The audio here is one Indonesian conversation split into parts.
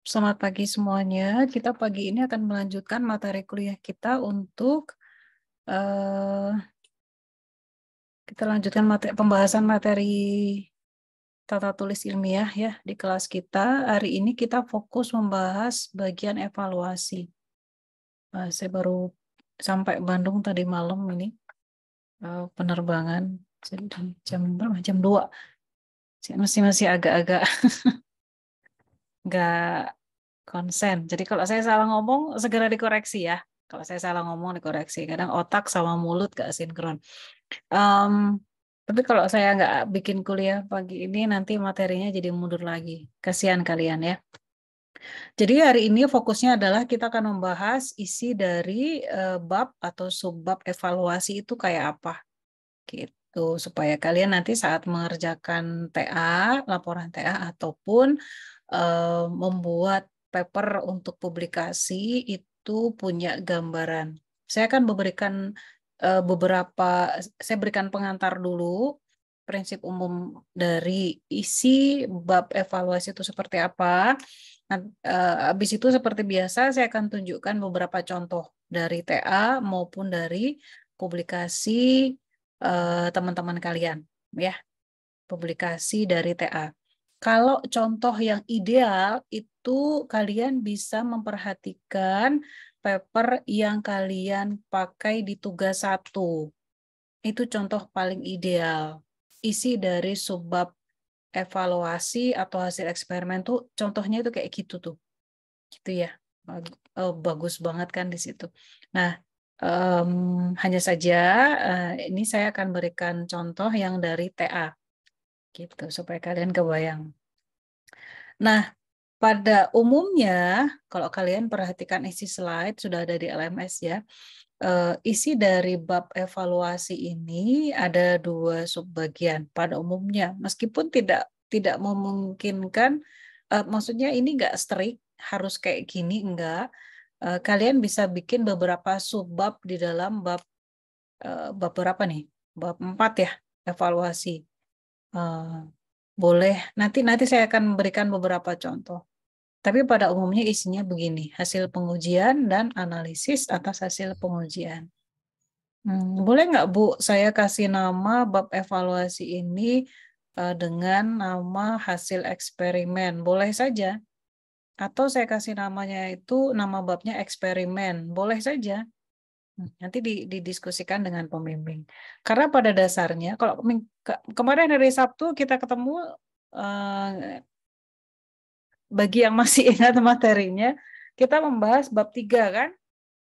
Selamat pagi semuanya. Kita pagi ini akan melanjutkan materi kuliah kita untuk kita lanjutkan pembahasan materi tata tulis ilmiah ya di kelas kita. Hari ini kita fokus membahas bagian evaluasi. Saya baru sampai Bandung tadi malam ini penerbangan jam berapa? Jam 2. Masih agak-agak nggak konsen. Jadi kalau saya salah ngomong segera dikoreksi ya. Kalau saya salah ngomong dikoreksi. Kadang otak sama mulut gak sinkron. Tapi kalau saya nggak bikin kuliah pagi ini nanti materinya jadi mundur lagi. Kasihan kalian ya. Jadi hari ini fokusnya adalah kita akan membahas isi dari bab atau subbab evaluasi itu kayak apa. Gitu supaya kalian nanti saat mengerjakan TA, laporan TA ataupun membuat paper untuk publikasi itu punya gambaran. Saya akan saya berikan pengantar dulu, prinsip umum dari isi bab evaluasi itu seperti apa. Nah, habis itu seperti biasa saya akan tunjukkan beberapa contoh dari TA maupun dari publikasi teman-teman kalian, ya, publikasi dari TA. Kalau contoh yang ideal itu kalian bisa memperhatikan paper yang kalian pakai di tugas 1. Itu contoh paling ideal. Isi dari subbab evaluasi atau hasil eksperimen tuh contohnya itu kayak gitu tuh. Gitu ya. Bagus banget kan di situ. Nah, hanya saja ini saya akan berikan contoh yang dari TA gitu supaya kalian kebayang. Nah, pada umumnya kalau kalian perhatikan isi slide sudah ada di LMS ya. Isi dari bab evaluasi ini ada 2 subbagian pada umumnya. Meskipun tidak memungkinkan, maksudnya ini enggak strict harus kayak gini, enggak. Kalian bisa bikin beberapa subbab di dalam bab berapa nih? Bab 4 ya, evaluasi. Boleh, nanti saya akan memberikan beberapa contoh. Tapi pada umumnya isinya begini, hasil pengujian dan analisis atas hasil pengujian. Boleh nggak Bu, saya kasih nama bab evaluasi ini dengan nama hasil eksperimen? Boleh saja. Atau saya kasih namanya itu, nama babnya eksperimen. Boleh saja. Nanti didiskusikan dengan pembimbing. Karena pada dasarnya, kalau kemarin hari Sabtu kita ketemu, bagi yang masih ingat materinya, kita membahas bab 3 kan,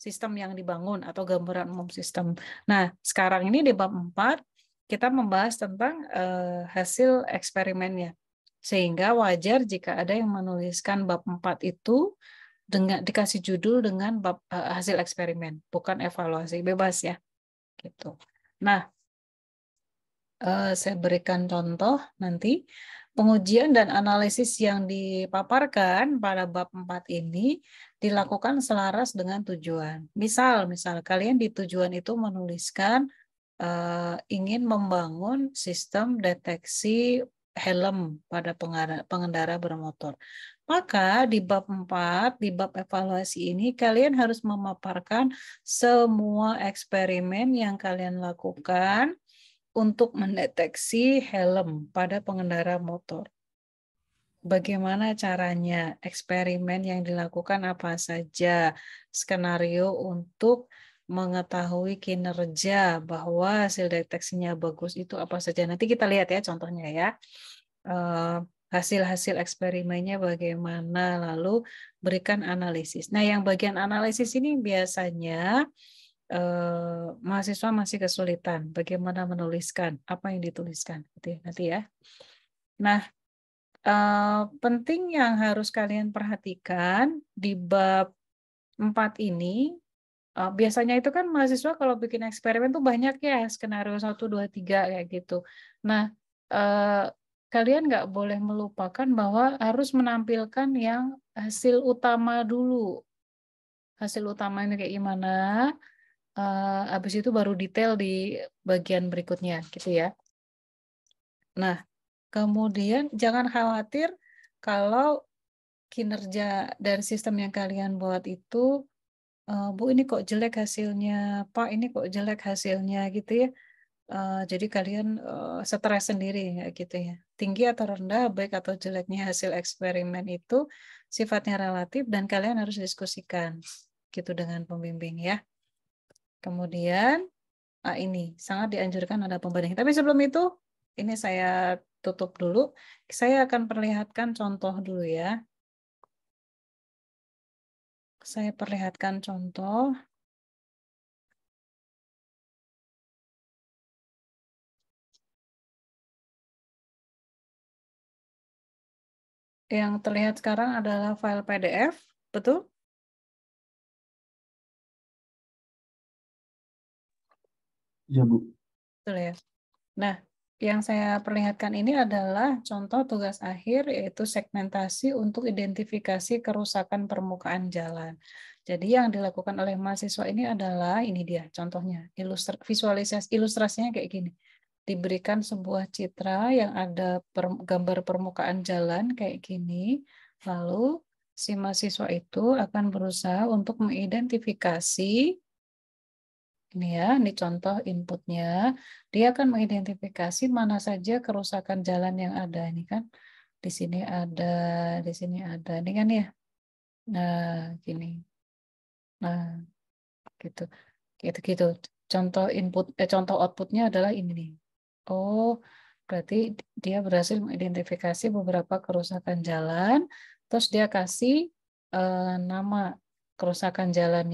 sistem yang dibangun atau gambaran umum sistem. Nah, sekarang ini di bab 4, kita membahas tentang hasil eksperimennya. Sehingga wajar jika ada yang menuliskan bab 4 itu dengan dikasih judul dengan bab hasil eksperimen, bukan evaluasi, bebas ya. Gitu. Nah, saya berikan contoh nanti. Pengujian dan analisis yang dipaparkan pada bab 4 ini dilakukan selaras dengan tujuan. Misal kalian di tujuan itu menuliskan ingin membangun sistem deteksi helm pada pengendara bermotor. Maka di bab 4, di bab evaluasi ini kalian harus memaparkan semua eksperimen yang kalian lakukan untuk mendeteksi helm pada pengendara motor. Bagaimana caranya, eksperimen yang dilakukan apa saja, skenario untuk mengetahui kinerja bahwa hasil deteksinya bagus itu apa saja. Nanti kita lihat ya contohnya ya. Hasil-hasil eksperimennya bagaimana, lalu berikan analisis. Nah, yang bagian analisis ini biasanya mahasiswa masih kesulitan bagaimana menuliskan apa yang dituliskan nanti ya. Nah, penting yang harus kalian perhatikan di bab 4 ini, biasanya itu kan mahasiswa kalau bikin eksperimen tuh banyak ya, skenario 1, 2, 3 kayak gitu. Nah, kalian nggak boleh melupakan bahwa harus menampilkan yang hasil utama dulu. Hasil utama ini kayak gimana, habis itu baru detail di bagian berikutnya gitu ya. Nah, Kemudian jangan khawatir kalau kinerja dari sistem yang kalian buat itu, Bu ini kok jelek hasilnya, Pak ini kok jelek hasilnya gitu ya. Jadi kalian stres sendiri ya gitu ya. Tinggi atau rendah, baik atau jeleknya hasil eksperimen itu sifatnya relatif dan kalian harus diskusikan gitu dengan pembimbing ya. Kemudian ini sangat dianjurkan ada pembanding. Tapi sebelum itu ini saya tutup dulu. Saya akan perlihatkan contoh dulu ya. Saya perlihatkan contoh. Yang terlihat sekarang adalah file PDF, betul? Iya, Bu. Betul ya. Nah, yang saya perlihatkan ini adalah contoh tugas akhir, yaitu segmentasi untuk identifikasi kerusakan permukaan jalan. Jadi yang dilakukan oleh mahasiswa ini adalah, ini dia contohnya, visualisasi ilustrasinya kayak gini. Diberikan sebuah citra yang ada gambar permukaan jalan kayak gini, lalu si mahasiswa itu akan berusaha untuk mengidentifikasi, ini ya, ini contoh inputnya. Dia akan mengidentifikasi mana saja kerusakan jalan yang ada. Ini kan di sini ada, di sini ada. Ini kan ya. Nah, gini. Nah, gitu. Gitu-gitu. Contoh contoh outputnya adalah ini nih. Oh, berarti dia berhasil mengidentifikasi beberapa kerusakan jalan. Terus dia kasih nama kerusakan jalan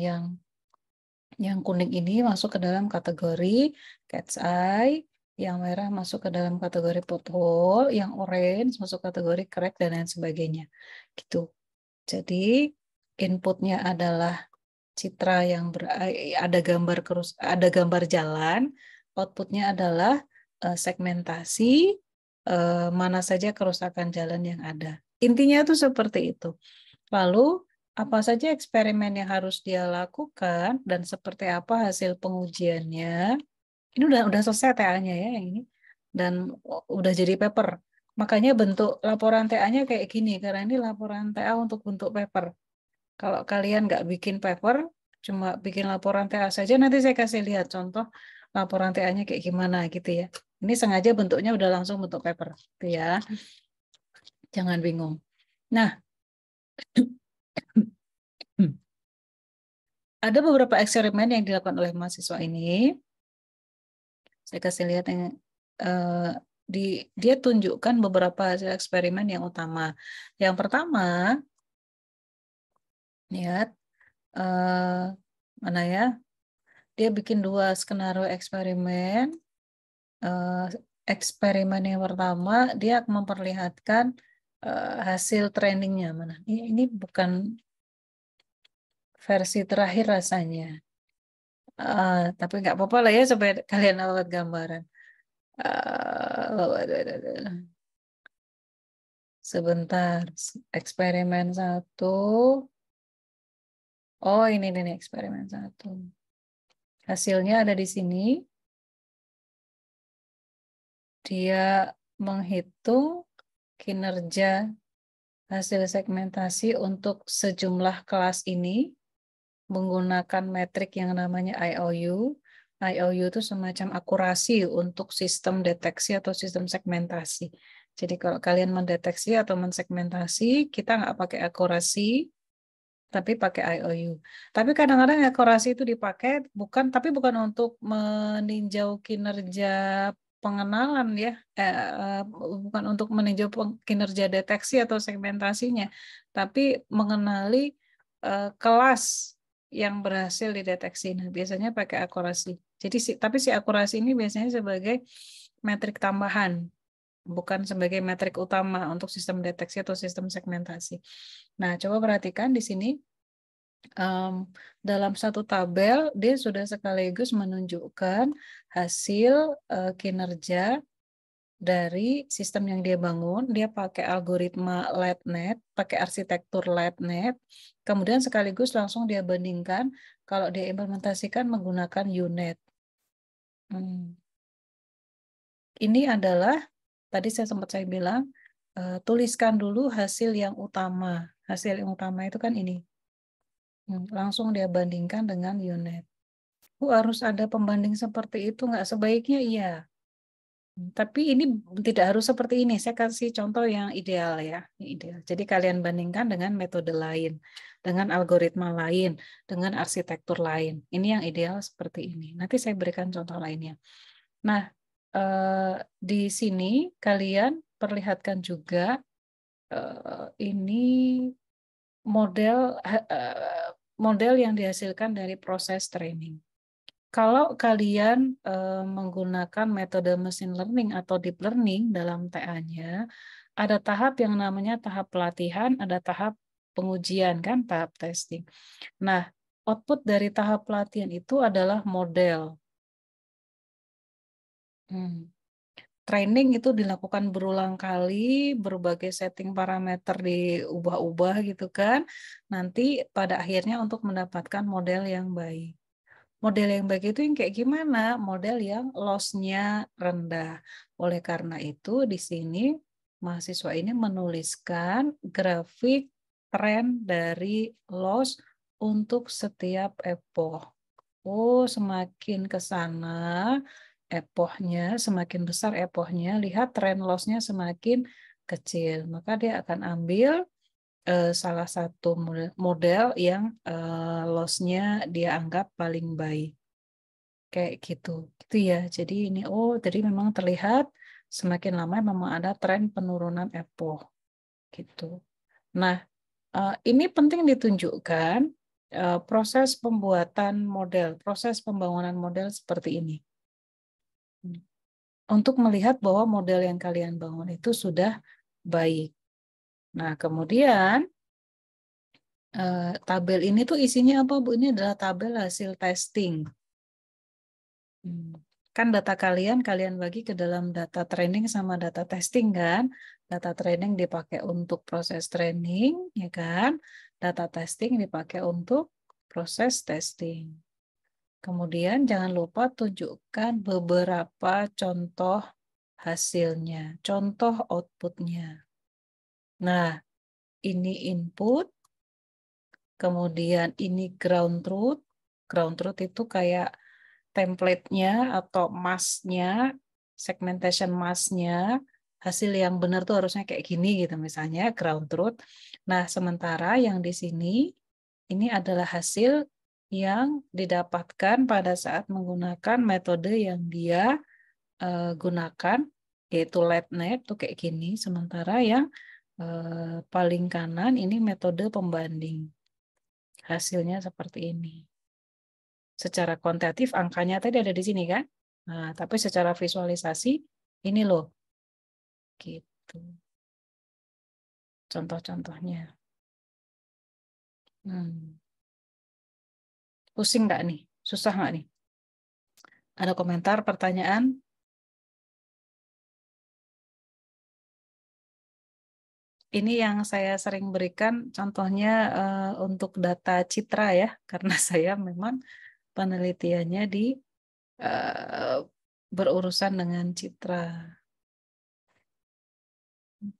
yang kuning ini masuk ke dalam kategori cat's eye, yang merah masuk ke dalam kategori pothole, yang orange masuk kategori crack dan lain sebagainya. Gitu. Jadi inputnya adalah citra yang ada gambar jalan, outputnya adalah segmentasi mana saja kerusakan jalan yang ada. Intinya itu seperti itu. Lalu apa saja eksperimen yang harus dia lakukan dan seperti apa hasil pengujiannya. Ini udah selesai TA-nya ya yang ini dan udah jadi paper. Makanya bentuk laporan TA-nya kayak gini karena ini laporan TA untuk bentuk paper. Kalau kalian nggak bikin paper, cuma bikin laporan TA saja, nanti saya kasih lihat contoh laporan TA-nya kayak gimana gitu ya. Ini sengaja bentuknya udah langsung bentuk paper, gitu ya. Jangan bingung. Nah, ada beberapa eksperimen yang dilakukan oleh mahasiswa ini. Saya kasih lihat yang dia tunjukkan beberapa hasil eksperimen yang utama. Yang pertama, lihat mana ya? Dia bikin 2 skenario eksperimen. Eksperimen yang pertama dia memperlihatkan hasil trainingnya mana. Ini bukan versi terakhir rasanya. Tapi nggak apa-apa lah ya supaya kalian dapat gambaran. Sebentar, eksperimen 1. Oh ini nih eksperimen 1. Hasilnya ada di sini. Dia menghitung kinerja hasil segmentasi untuk sejumlah kelas ini menggunakan metrik yang namanya IOU. IOU itu semacam akurasi untuk sistem deteksi atau sistem segmentasi. Jadi kalau kalian mendeteksi atau mensegmentasi, kita nggak pakai akurasi, tapi pakai IOU. Tapi kadang-kadang akurasi itu dipakai tapi bukan untuk meninjau kinerja pengenalan ya, bukan untuk meninjau kinerja deteksi atau segmentasinya, tapi mengenali kelas yang berhasil dideteksi. Nah, biasanya pakai akurasi. Jadi tapi si akurasi ini biasanya sebagai metrik tambahan, bukan sebagai metrik utama untuk sistem deteksi atau sistem segmentasi. Nah, coba perhatikan di sini. Dalam satu tabel, dia sudah sekaligus menunjukkan hasil kinerja dari sistem yang dia bangun. Dia pakai algoritma LEDNet, pakai arsitektur LEDNet, kemudian sekaligus langsung dia bandingkan kalau dia implementasikan menggunakan UNet. Ini adalah tadi saya bilang, tuliskan dulu hasil yang utama. Hasil yang utama itu kan ini. Langsung dia bandingkan dengan unit. Harus ada pembanding seperti itu, nggak sebaiknya iya. Tapi ini tidak harus seperti ini. Saya kasih contoh yang ideal ya. Ideal. Jadi kalian bandingkan dengan metode lain, dengan algoritma lain, dengan arsitektur lain. Ini yang ideal seperti ini. Nanti saya berikan contoh lainnya. Nah, di sini kalian perlihatkan juga ini model yang dihasilkan dari proses training. Kalau kalian menggunakan metode machine learning atau deep learning dalam TA-nya, ada tahap yang namanya tahap pelatihan, ada tahap pengujian kan, tahap testing. Nah, output dari tahap pelatihan itu adalah model. Training itu dilakukan berulang kali, berbagai setting parameter diubah-ubah gitu kan. Nanti pada akhirnya untuk mendapatkan model yang baik. Model yang baik itu yang kayak gimana? Model yang loss-nya rendah. Oleh karena itu di sini mahasiswa ini menuliskan grafik tren dari loss untuk setiap epoch. Oh, semakin ke sana epochnya, semakin besar epochnya, lihat tren loss-nya semakin kecil. Maka dia akan ambil salah satu model yang loss-nya dia anggap paling baik. Kayak gitu. Gitu ya. Jadi ini, jadi memang terlihat semakin lama memang ada tren penurunan epoch. Gitu. Nah, ini penting ditunjukkan proses pembuatan model, proses pembangunan model seperti ini. Untuk melihat bahwa model yang kalian bangun itu sudah baik. Nah, kemudian tabel ini tuh isinya apa, Bu? Ini adalah tabel hasil testing. Kan data kalian bagi ke dalam data training sama data testing kan? Data training dipakai untuk proses training, ya kan? Data testing dipakai untuk proses testing. Kemudian jangan lupa tunjukkan beberapa contoh hasilnya, contoh outputnya. Nah, ini input, kemudian ini ground truth. Ground truth itu kayak template-nya atau mask-nya, segmentation mask-nya, hasil yang benar tuh harusnya kayak gini gitu misalnya, ground truth. Nah, sementara yang di sini, ini adalah hasil yang didapatkan pada saat menggunakan metode yang dia gunakan, yaitu LabNet tuh kayak gini. Sementara yang paling kanan ini metode pembanding. Hasilnya seperti ini. Secara kuantitatif angkanya tadi ada di sini kan? Nah, tapi secara visualisasi ini loh. Gitu. Contoh-contohnya. Pusing nggak nih? Susah nggak nih? Ada komentar, pertanyaan? Ini yang saya sering berikan contohnya untuk data citra ya, karena saya memang penelitiannya di berurusan dengan citra.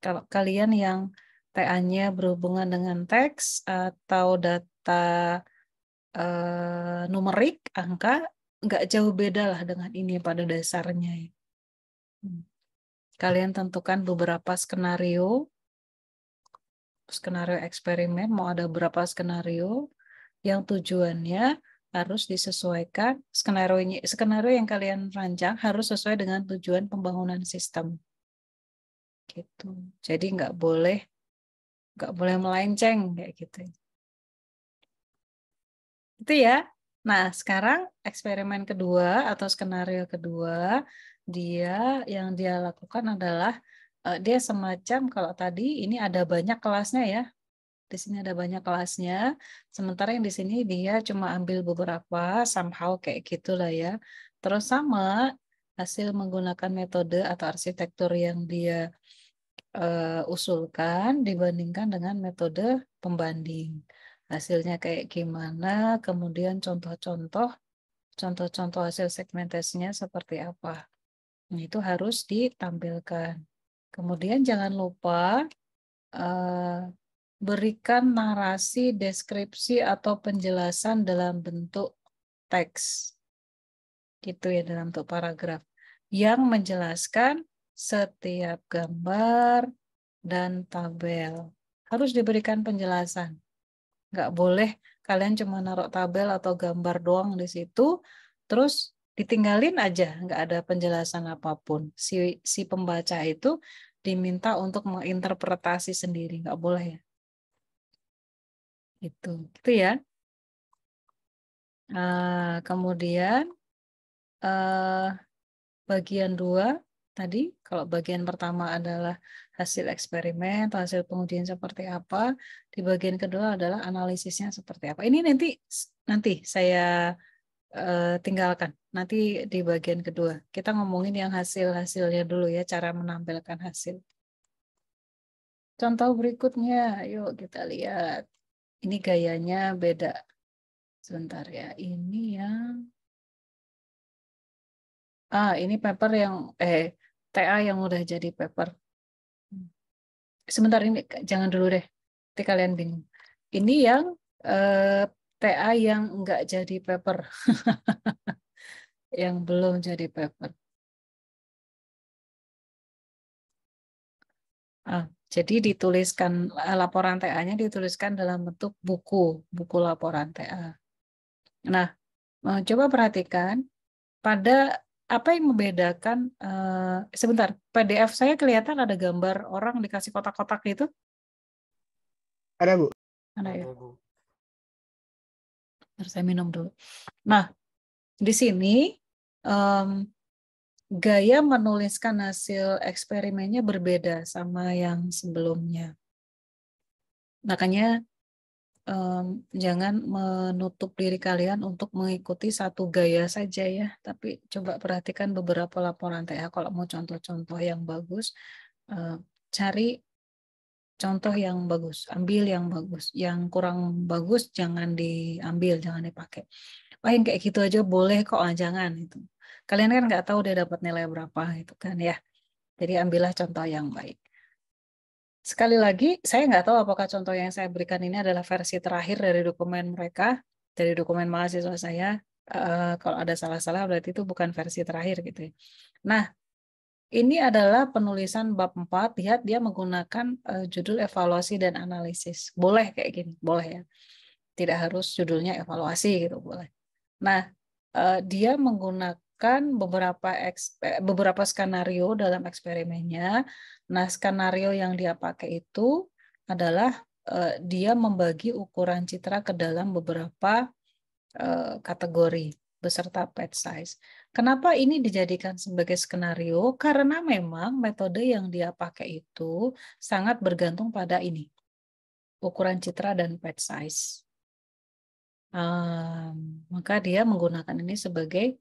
Kalau kalian yang TA-nya berhubungan dengan teks atau data numerik, angka, nggak jauh beda lah dengan ini pada dasarnya. Kalian tentukan beberapa skenario eksperimen, mau ada berapa skenario yang tujuannya harus disesuaikan, skenario yang kalian rancang harus sesuai dengan tujuan pembangunan sistem. Gitu. Jadi nggak boleh melenceng kayak gitu. Itu ya. Nah, sekarang eksperimen kedua atau skenario kedua, yang dia lakukan adalah dia semacam, kalau tadi ini ada banyak kelasnya ya. Di sini ada banyak kelasnya. Sementara yang di sini dia cuma ambil beberapa, somehow kayak gitulah ya. Terus sama hasil menggunakan metode atau arsitektur yang dia usulkan dibandingkan dengan metode pembanding. Hasilnya kayak gimana, kemudian contoh-contoh hasil segmentasinya seperti apa. Nah, itu harus ditampilkan. Kemudian jangan lupa berikan narasi, deskripsi, atau penjelasan dalam bentuk teks. Gitu ya, dalam bentuk paragraf. Yang menjelaskan setiap gambar dan tabel. Harus diberikan penjelasan. Nggak boleh kalian cuma naruh tabel atau gambar doang di situ, terus ditinggalin aja, nggak ada penjelasan apapun. Si pembaca itu diminta untuk menginterpretasi sendiri, nggak boleh ya. Gitu ya. Kemudian bagian 2 tadi, kalau bagian pertama adalah hasil eksperimen atau hasil pengujian seperti apa, di bagian kedua adalah analisisnya seperti apa. Ini nanti saya tinggalkan. Nanti di bagian kedua kita ngomongin yang hasilnya dulu ya, cara menampilkan hasil. Contoh berikutnya, yuk kita lihat. Ini gayanya beda. Sebentar ya, ini yang ini paper yang TA yang udah jadi paper. Sebentar, ini jangan dulu deh, nanti kalian bingung. Ini yang TA yang enggak jadi paper. Yang belum jadi paper. Jadi dituliskan laporan TA-nya dituliskan dalam bentuk buku laporan TA. Nah, coba perhatikan pada apa yang membedakan. Sebentar, PDF saya kelihatan ada gambar orang dikasih kotak-kotak itu. Ada, Bu. Ada ya. Saya minum dulu. Nah, di sini gaya menuliskan hasil eksperimennya berbeda sama yang sebelumnya. Makanya jangan menutup diri kalian untuk mengikuti satu gaya saja ya, tapi coba perhatikan beberapa laporan TA. Kalau mau contoh-contoh yang bagus, cari contoh yang bagus, ambil yang bagus. Yang kurang bagus jangan diambil, jangan dipakai. Wah, yang kayak gitu aja boleh kok, jangan itu. Kalian kan nggak tahu dia dapat nilai berapa itu kan ya. Jadi ambillah contoh yang baik. Sekali lagi, saya nggak tahu apakah contoh yang saya berikan ini adalah versi terakhir dari dokumen mereka, dari dokumen mahasiswa saya. Kalau ada salah-salah berarti itu bukan versi terakhir gitu ya. Nah, ini adalah penulisan bab 4. Lihat dia menggunakan judul evaluasi dan analisis. Boleh kayak gini, boleh ya. Tidak harus judulnya evaluasi gitu, boleh. Nah, dia menggunakan beberapa skenario dalam eksperimennya. Nah, skenario yang dia pakai itu adalah dia membagi ukuran citra ke dalam beberapa kategori beserta page size. Kenapa ini dijadikan sebagai skenario? Karena memang metode yang dia pakai itu sangat bergantung pada ini, ukuran citra dan page size. Maka dia menggunakan ini sebagai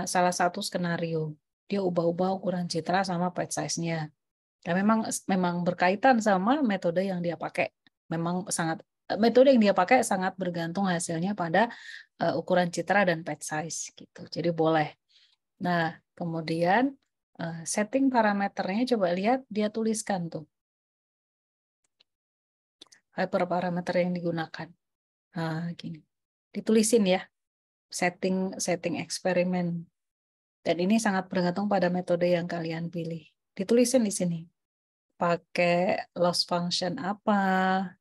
salah satu skenario. Dia ubah-ubah ukuran citra sama page size-nya. Dan memang berkaitan sama metode yang dia pakai. Metode yang dia pakai sangat bergantung hasilnya pada ukuran citra dan page size gitu. Jadi boleh. Nah, kemudian setting parameternya coba lihat dia tuliskan tuh. Hyperparameter yang digunakan. Nah, gini. Ditulisin ya. Setting eksperimen. Dan ini sangat bergantung pada metode yang kalian pilih. Ditulisin di sini. Pakai loss function apa,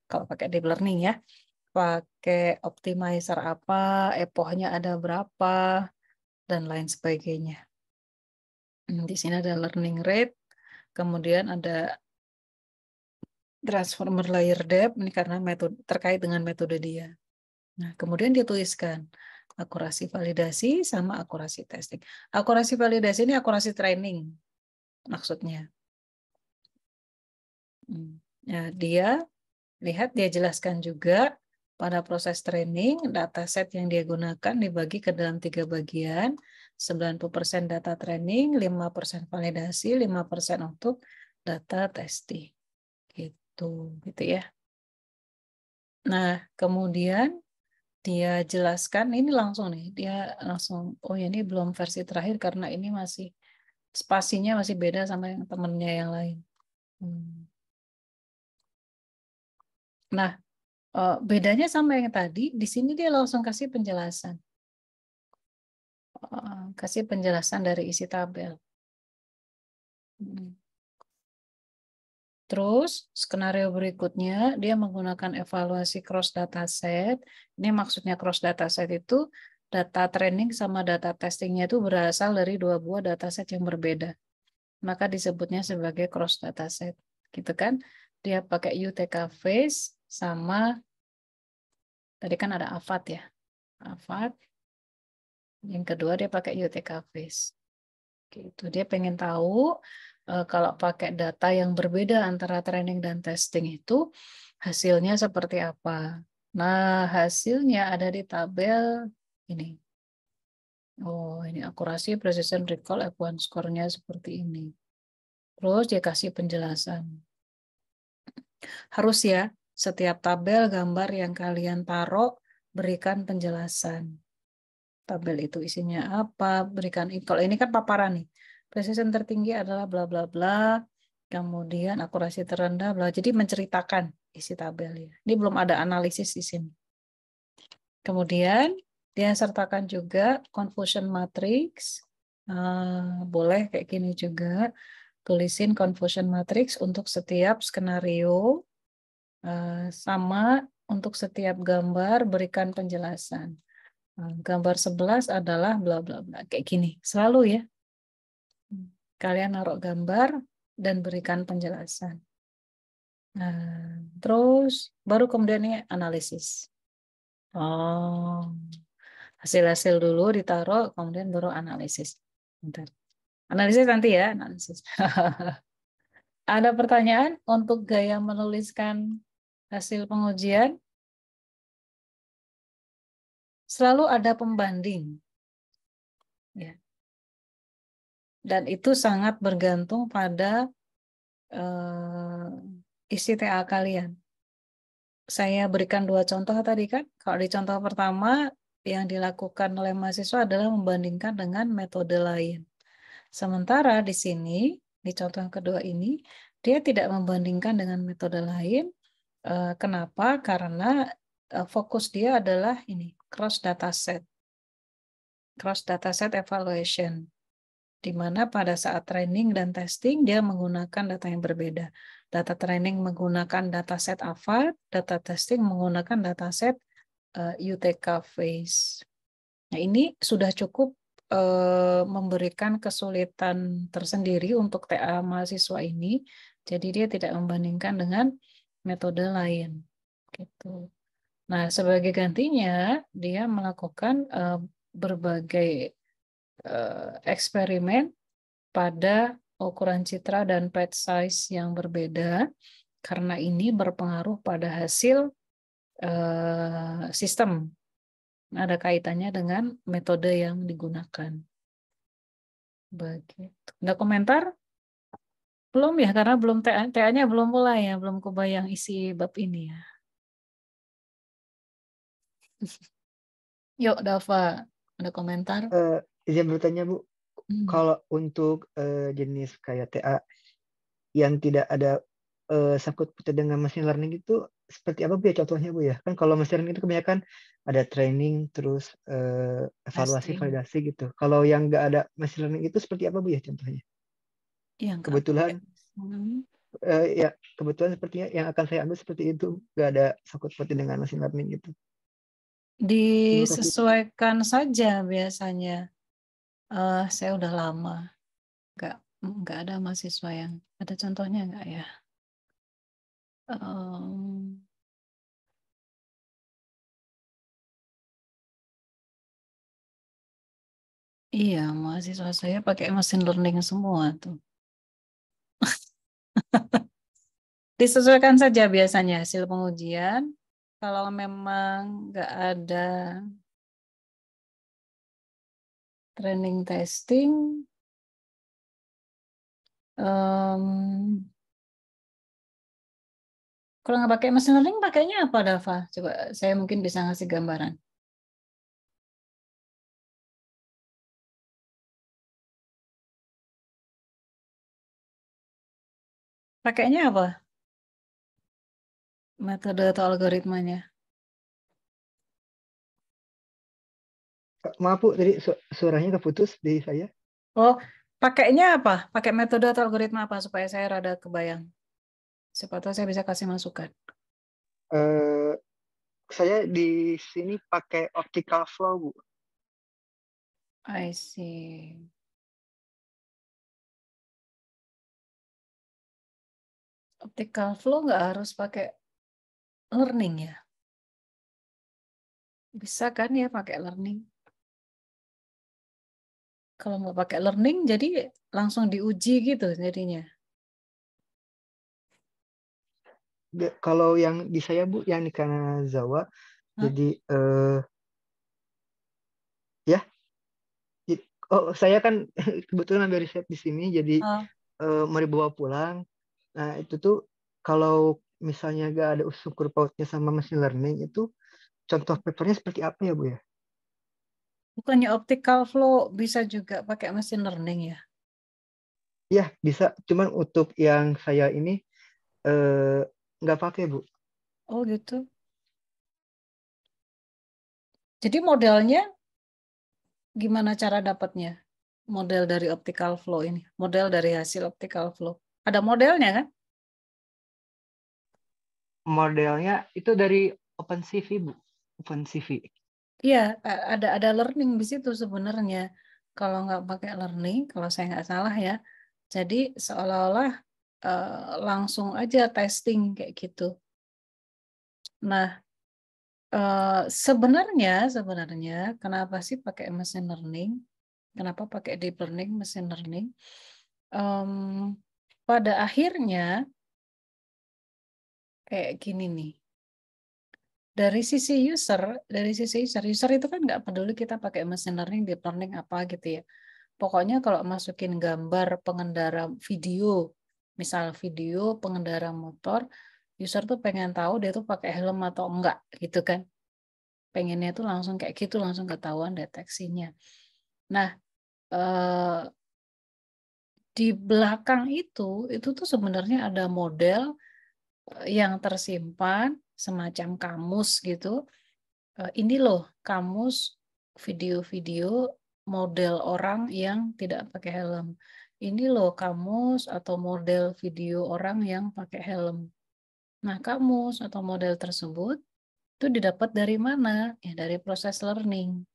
kalau pakai deep learning ya. Pakai optimizer apa, epochnya ada berapa, dan lain sebagainya. Di sini ada learning rate, kemudian ada transformer layer depth, ini karena metode terkait dengan metode dia. Nah, kemudian dituliskan akurasi validasi sama akurasi testing. Akurasi validasi ini akurasi training maksudnya. Nah, dia jelaskan juga pada proses training, dataset yang dia gunakan dibagi ke dalam 3 bagian, 90% data training, 5% validasi, 5% untuk data testing. Gitu ya. Nah, kemudian dia jelaskan, ini langsung nih, dia langsung, oh ya ini belum versi terakhir karena ini masih spasinya masih beda sama yang temennya yang lain. Nah, bedanya sama yang tadi, di sini dia langsung kasih penjelasan. Kasih penjelasan dari isi tabel. Terus, skenario berikutnya, dia menggunakan evaluasi cross dataset. Ini maksudnya cross dataset itu, data training sama data testingnya itu berasal dari dua buah dataset yang berbeda. Maka disebutnya sebagai cross dataset. Gitu kan? Dia pakai UTK Face sama, tadi kan ada AVAT ya. AVAT. Yang kedua dia pakai UTK Face. Gitu. Dia pengen tahu kalau pakai data yang berbeda antara training dan testing itu hasilnya seperti apa. Nah, hasilnya ada di tabel ini. Oh, ini akurasi, precision, recall, F1 score-nya seperti ini. Terus dia kasih penjelasan. Harus ya, setiap tabel gambar yang kalian taruh berikan penjelasan. Tabel itu isinya apa, berikan. Kalau ini kan paparan nih. Precision tertinggi adalah bla bla bla, kemudian akurasi terendah bla. Jadi menceritakan isi tabel ya. Ini belum ada analisis di sini. Kemudian dia sertakan juga confusion matrix. Boleh kayak gini juga. Tulisin confusion matrix untuk setiap skenario, sama untuk setiap gambar berikan penjelasan. Gambar 11 adalah bla bla bla kayak gini. Selalu ya. Kalian naruh gambar dan berikan penjelasan. Nah, terus baru kemudian ini analisis. Oh, hasil-hasil dulu ditaruh, kemudian baru analisis. Bentar. Analisis nanti ya, analisis. Ada pertanyaan untuk gaya menuliskan hasil pengujian? Selalu ada pembanding. Ya. Dan itu sangat bergantung pada isi TA kalian. Saya berikan dua contoh tadi kan. Kalau di contoh pertama, yang dilakukan oleh mahasiswa adalah membandingkan dengan metode lain. Sementara di sini, di contoh yang kedua ini, dia tidak membandingkan dengan metode lain. Kenapa? Karena fokus dia adalah ini, cross dataset. Cross dataset evaluation. Di mana pada saat training dan testing dia menggunakan data yang berbeda. Data training menggunakan dataset AVAT, data testing menggunakan dataset UTK Face. Nah, ini sudah cukup memberikan kesulitan tersendiri untuk TA mahasiswa ini. Jadi dia tidak membandingkan dengan metode lain. Gitu. Nah, sebagai gantinya dia melakukan berbagai eksperimen pada ukuran citra dan page size yang berbeda, karena ini berpengaruh pada hasil sistem. Ada kaitannya dengan metode yang digunakan. Begitu. Ada komentar? Belum ya, karena belum TA-nya belum mulai ya, belum kebayang isi bab ini ya. Yuk, Dava, ada komentar? Izin bertanya Bu, kalau untuk jenis kayak TA yang tidak ada sangkut pautnya dengan machine learning itu seperti apa Bu ya contohnya Bu ya? Kan kalau machine learning itu kebanyakan ada training terus evaluasi Testing. validasi gitu. Kalau yang nggak ada machine learning itu seperti apa Bu ya contohnya? Yang Kebetulan ya kebetulan sepertinya yang akan saya ambil seperti itu, nggak ada sangkut pautnya dengan machine learning itu. Terima kasih. disesuaikan saja biasanya. Saya udah lama nggak ada mahasiswa yang ada contohnya nggak ya? Iya, mahasiswa saya pakai machine learning semua tuh. Disesuaikan saja biasanya hasil pengujian. Kalau memang nggak ada training testing, kalau nggak pakai machine learning, pakainya apa, Dava? Coba saya mungkin bisa ngasih gambaran. Pakainya apa? Metode atau algoritmanya? Maaf Bu, tadi suaranya keputus di saya. Oh, pakainya apa? Pakai metode atau algoritma apa supaya saya rada kebayang. Siapa tahu saya bisa kasih masukan. Eh, saya di sini pakai optical flow Bu. I see. Optical flow nggak harus pakai learning ya? Bisa kan ya pakai learning? Kalau nggak pakai learning, jadi langsung diuji gitu jadinya. Kalau yang di saya Bu, yang di Kanazawa, Hah? jadi ya, oh saya kan kebetulan ambil riset di sini, jadi Oh, mau dibawa pulang. Nah itu tuh kalau misalnya gak ada unsur pautnya sama machine learning itu contoh papernya seperti apa ya Bu ya? bukannya optical flow bisa juga pakai machine learning ya? Ya bisa, cuman untuk yang saya ini eh, nggak pakai Bu. Oh gitu. Jadi modelnya gimana cara dapatnya? Model dari optical flow ini, model dari hasil optical flow. Ada modelnya kan? Modelnya itu dari OpenCV Bu, OpenCV. Iya, ada learning di situ sebenarnya. Kalau nggak pakai learning, kalau saya nggak salah ya, jadi seolah-olah langsung aja testing kayak gitu. Nah, sebenarnya kenapa sih pakai machine learning? Kenapa pakai deep learning, machine learning? Em, Pada akhirnya kayak gini nih. Dari sisi user itu kan nggak peduli kita pakai machine learning, deep learning apa gitu ya. Pokoknya kalau masukin gambar pengendara video, misal video pengendara motor, user tuh pengen tahu dia tuh pakai helm atau enggak gitu kan. Pengennya tuh langsung kayak gitu, langsung ketahuan deteksinya. Nah, eh, di belakang itu tuh sebenarnya ada model yang tersimpan semacam kamus gitu. Ini loh kamus video-video model orang yang tidak pakai helm. Ini loh kamus atau model video orang yang pakai helm. Nah, kamus atau model tersebut itu didapat dari mana? Ya, dari proses learning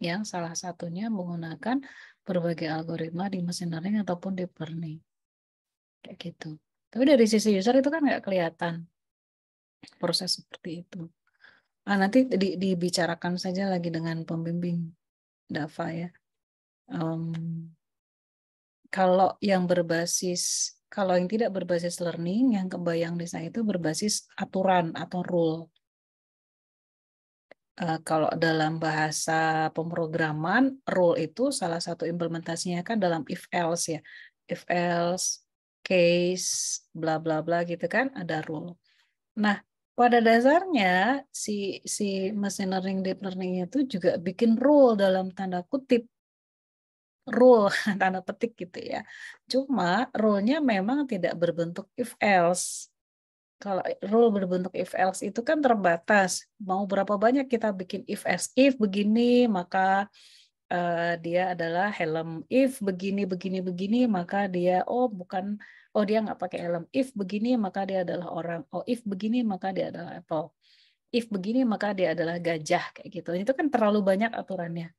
yang salah satunya menggunakan berbagai algoritma di machine learning ataupun deep learning. Kayak gitu. Tapi dari sisi user itu kan nggak kelihatan proses seperti itu. Nanti dibicarakan saja lagi dengan pembimbing Dava ya. Kalau yang tidak berbasis learning, yang kebayang di saya itu berbasis aturan atau rule. Kalau dalam bahasa pemrograman, rule itu salah satu implementasinya kan dalam if else ya. If else, case, bla bla bla gitu kan, ada rule. Nah, pada dasarnya si machine learning deep learning itu juga bikin rule dalam tanda kutip, rule tanda petik gitu ya. Cuma rule-nya memang tidak berbentuk if else. Kalau rule berbentuk if else itu kan terbatas. Mau berapa banyak kita bikin if else, if begini maka dia adalah helm, if begini begini begini maka dia dia nggak pakai helm, if begini maka dia adalah orang, if begini maka dia adalah apple, if begini maka dia adalah gajah kayak gitu. Itu kan terlalu banyak aturannya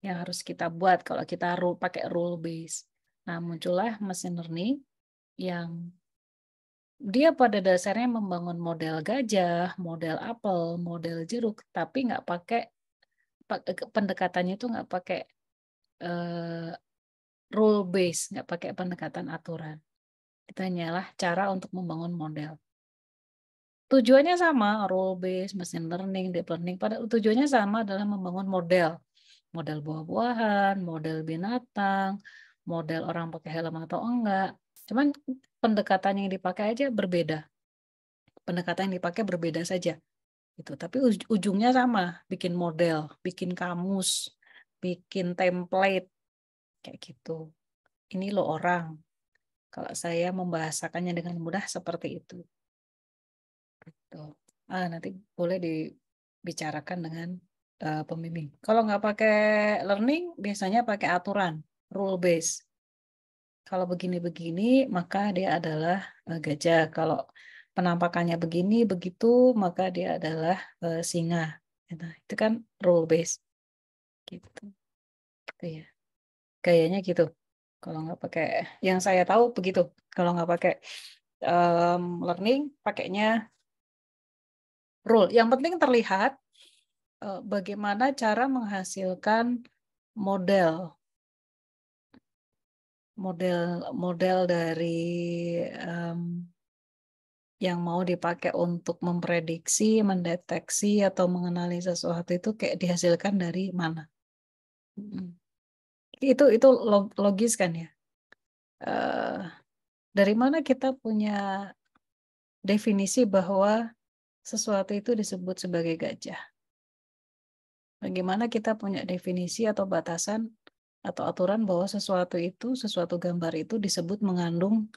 yang harus kita buat kalau kita pakai rule base. Nah, muncullah machine learning yang dia pada dasarnya membangun model gajah, model apel, model jeruk, tapi nggak pakai pendekatannya itu nggak pakai rule base, nggak pakai pendekatan aturan. Itu hanyalah cara untuk membangun model. Tujuannya sama, rule base, machine learning, deep learning, pada tujuannya sama adalah membangun model. Model buah-buahan, model binatang, model orang pakai helm atau enggak. Cuman pendekatan yang dipakai aja berbeda. Pendekatan yang dipakai berbeda saja. Gitu. Tapi ujungnya sama, bikin model, bikin kamus, bikin template, kayak gitu. Ini loh orang. Kalau saya membahasakannya dengan mudah seperti itu. Gitu. Nanti boleh dibicarakan dengan pembimbing. Kalau nggak pakai learning, biasanya pakai aturan, rule base. Kalau begini-begini, maka dia adalah gajah. Kalau penampakannya begini, begitu, maka dia adalah singa. Nah, itu kan rule base. Gitu. Gitu ya. Kayaknya gitu. Kalau nggak pakai, yang saya tahu begitu. Kalau nggak pakai learning, pakainya rule. Yang penting terlihat bagaimana cara menghasilkan model dari yang mau dipakai untuk memprediksi, mendeteksi atau mengenali sesuatu itu kayak dihasilkan dari mana. Itu logis kan ya. Dari mana kita punya definisi bahwa sesuatu itu disebut sebagai gajah? Bagaimana kita punya definisi atau batasan atau aturan bahwa sesuatu gambar itu disebut mengandung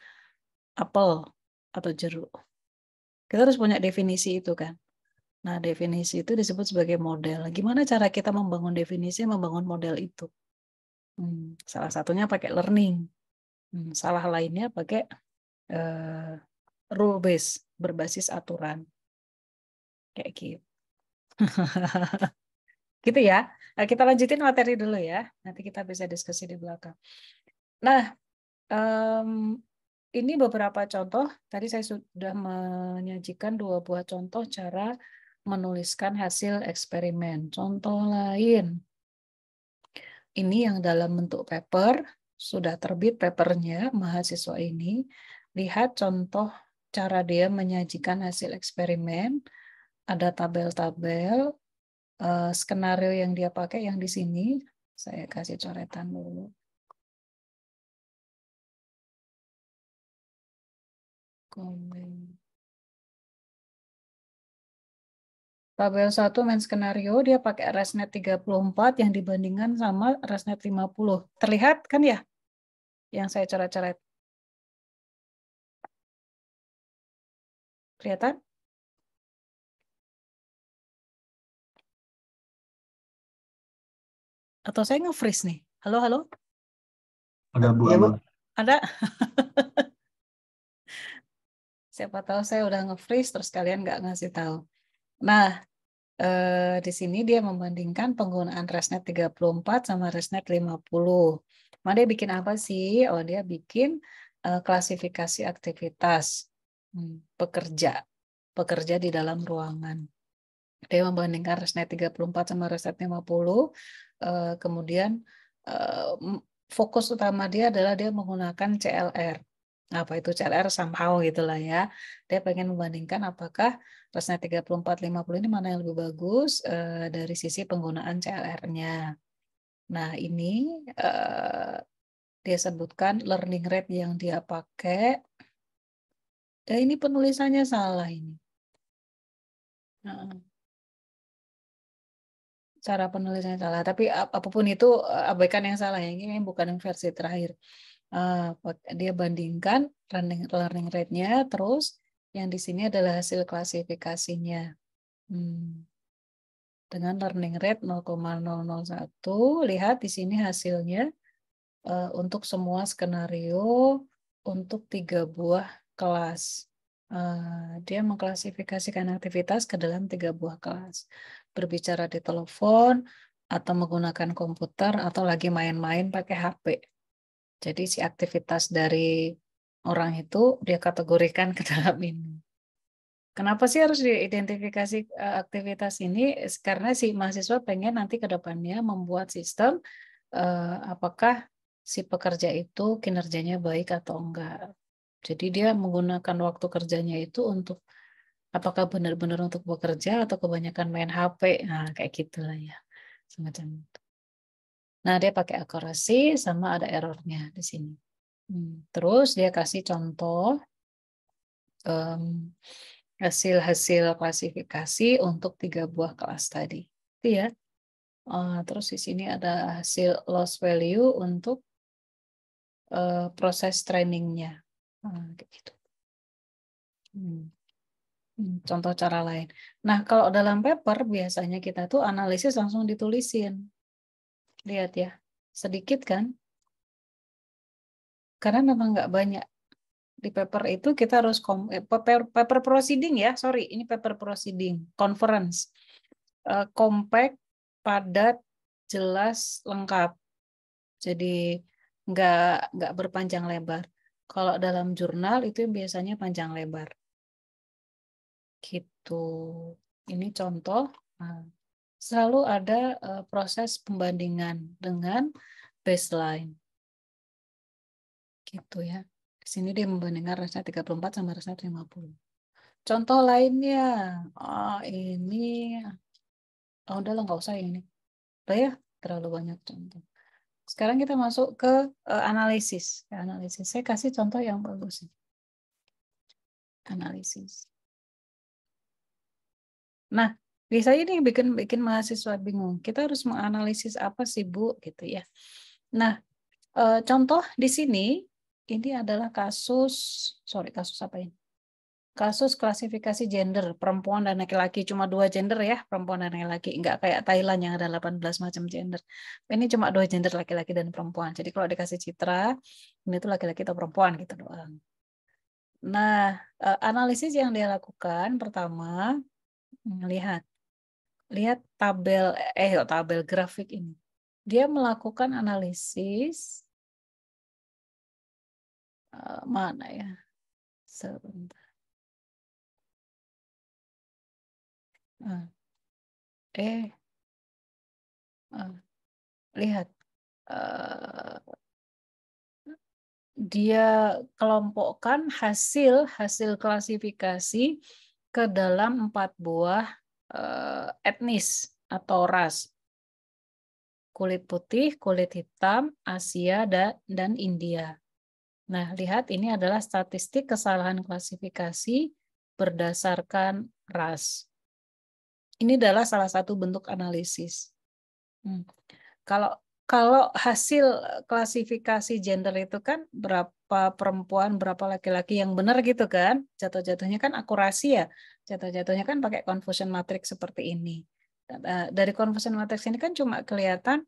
apel atau jeruk. Kita harus punya definisi itu kan. Nah, definisi itu disebut sebagai model. Gimana cara kita membangun definisi, membangun model itu? Salah satunya pakai learning. Salah lainnya pakai rule base, berbasis aturan. Kayak gitu. Gitu ya. Nah, kita lanjutin materi dulu ya. Nanti kita bisa diskusi di belakang. Nah, ini beberapa contoh. Tadi saya sudah menyajikan 2 buah contoh cara menuliskan hasil eksperimen. Contoh lain. Ini yang dalam bentuk paper. Sudah terbit papernya mahasiswa ini. Lihat contoh cara dia menyajikan hasil eksperimen. Ada tabel-tabel. Skenario yang dia pakai yang di sini. Saya kasih coretan dulu. Tabel 1 main skenario dia pakai ResNet 34 yang dibandingkan sama ResNet 50. Terlihat kan ya? Yang saya coret-coret. Kelihatan? Atau saya nge-freeze nih? Halo, halo? Ada Bu Iya, Bu. Amal. Ada? Siapa tahu saya udah nge-freeze terus kalian nggak ngasih tahu. Nah, di sini dia membandingkan penggunaan ResNet 34 sama ResNet 50. Nah, dia bikin apa sih? Oh, dia bikin klasifikasi aktivitas pekerja di dalam ruangan. Dia membandingkan ResNet 34 sama ResNet 50. Kemudian fokus utama dia adalah dia menggunakan CLR. Apa itu CLR? Somehow gitulah ya. Dia pengen membandingkan apakah ResNet 34-50 ini mana yang lebih bagus dari sisi penggunaan CLR-nya. Nah, ini dia sebutkan learning rate yang dia pakai. Ini penulisannya salah ini. Cara penulisannya salah. Tapi apapun itu abaikan yang salah. Yang ini bukan yang versi terakhir. Dia bandingkan learning rate-nya, terus yang di sini adalah hasil klasifikasinya. Dengan learning rate 0,001, lihat di sini hasilnya untuk semua skenario untuk 3 buah kelas. Dia mengklasifikasikan aktivitas ke dalam 3 buah kelas. Berbicara di telepon, atau menggunakan komputer, atau lagi main-main pakai HP. Jadi si aktivitas dari orang itu dia kategorikan ke dalam ini. Kenapa sih harus diidentifikasi aktivitas ini? Karena si mahasiswa pengen nanti ke depannya membuat sistem apakah si pekerja itu kinerjanya baik atau enggak. Jadi dia menggunakan waktu kerjanya itu untuk apakah benar-benar untuk bekerja atau kebanyakan main HP. Nah, kayak gitulah ya. Semacam itu. Nah, dia pakai akurasi sama ada errornya di sini. Terus dia kasih contoh hasil-hasil klasifikasi untuk 3 buah kelas tadi. Itu ya. Terus di sini ada hasil loss value untuk proses trainingnya. Kayak gitu. Contoh cara lain. Nah, kalau dalam paper biasanya kita tuh analisis langsung ditulisin. Lihat ya, sedikit kan? Karena memang nggak banyak. Di paper itu kita harus paper proceeding ya, sorry, ini paper proceeding, conference. Compact, padat, jelas, lengkap. Jadi nggak berpanjang lebar. Kalau dalam jurnal itu biasanya panjang lebar. Gitu. Ini contoh. Nah, selalu ada proses pembandingan dengan baseline. Gitu ya. Di sini dia membandingkan ResNet 34 sama ResNet 50. Contoh lainnya. Ini udahlah nggak usah ini. Udah ya, terlalu banyak contoh. Sekarang kita masuk ke analisis. Analisis. Saya kasih contoh yang bagus. Analisis. Nah, biasanya ini bikin mahasiswa bingung. Kita harus menganalisis apa sih, Bu? Gitu ya. Nah, contoh di sini ini adalah kasus apa ini? Kasus klasifikasi gender perempuan dan laki-laki, cuma 2 gender ya, perempuan dan laki-laki, enggak kayak Thailand yang ada 18 macam gender. Ini cuma 2 gender, laki-laki dan perempuan. Jadi kalau dikasih citra ini tuh laki-laki atau perempuan gitu doang. Nah, analisis yang dia lakukan pertama, lihat tabel grafik ini. Dia melakukan analisis mana ya? Sebentar. Lihat. Dia kelompokkan hasil klasifikasi ke dalam 4 buah etnis atau ras. Kulit putih, kulit hitam, Asia, dan India. Nah, lihat ini adalah statistik kesalahan klasifikasi berdasarkan ras. Ini adalah salah satu bentuk analisis. Kalau hasil klasifikasi gender itu kan berapa perempuan, berapa laki-laki yang benar gitu kan, jatuh-jatuhnya kan akurasi ya, jatuh-jatuhnya kan pakai confusion matrix seperti ini. Dari confusion matrix ini kan cuma kelihatan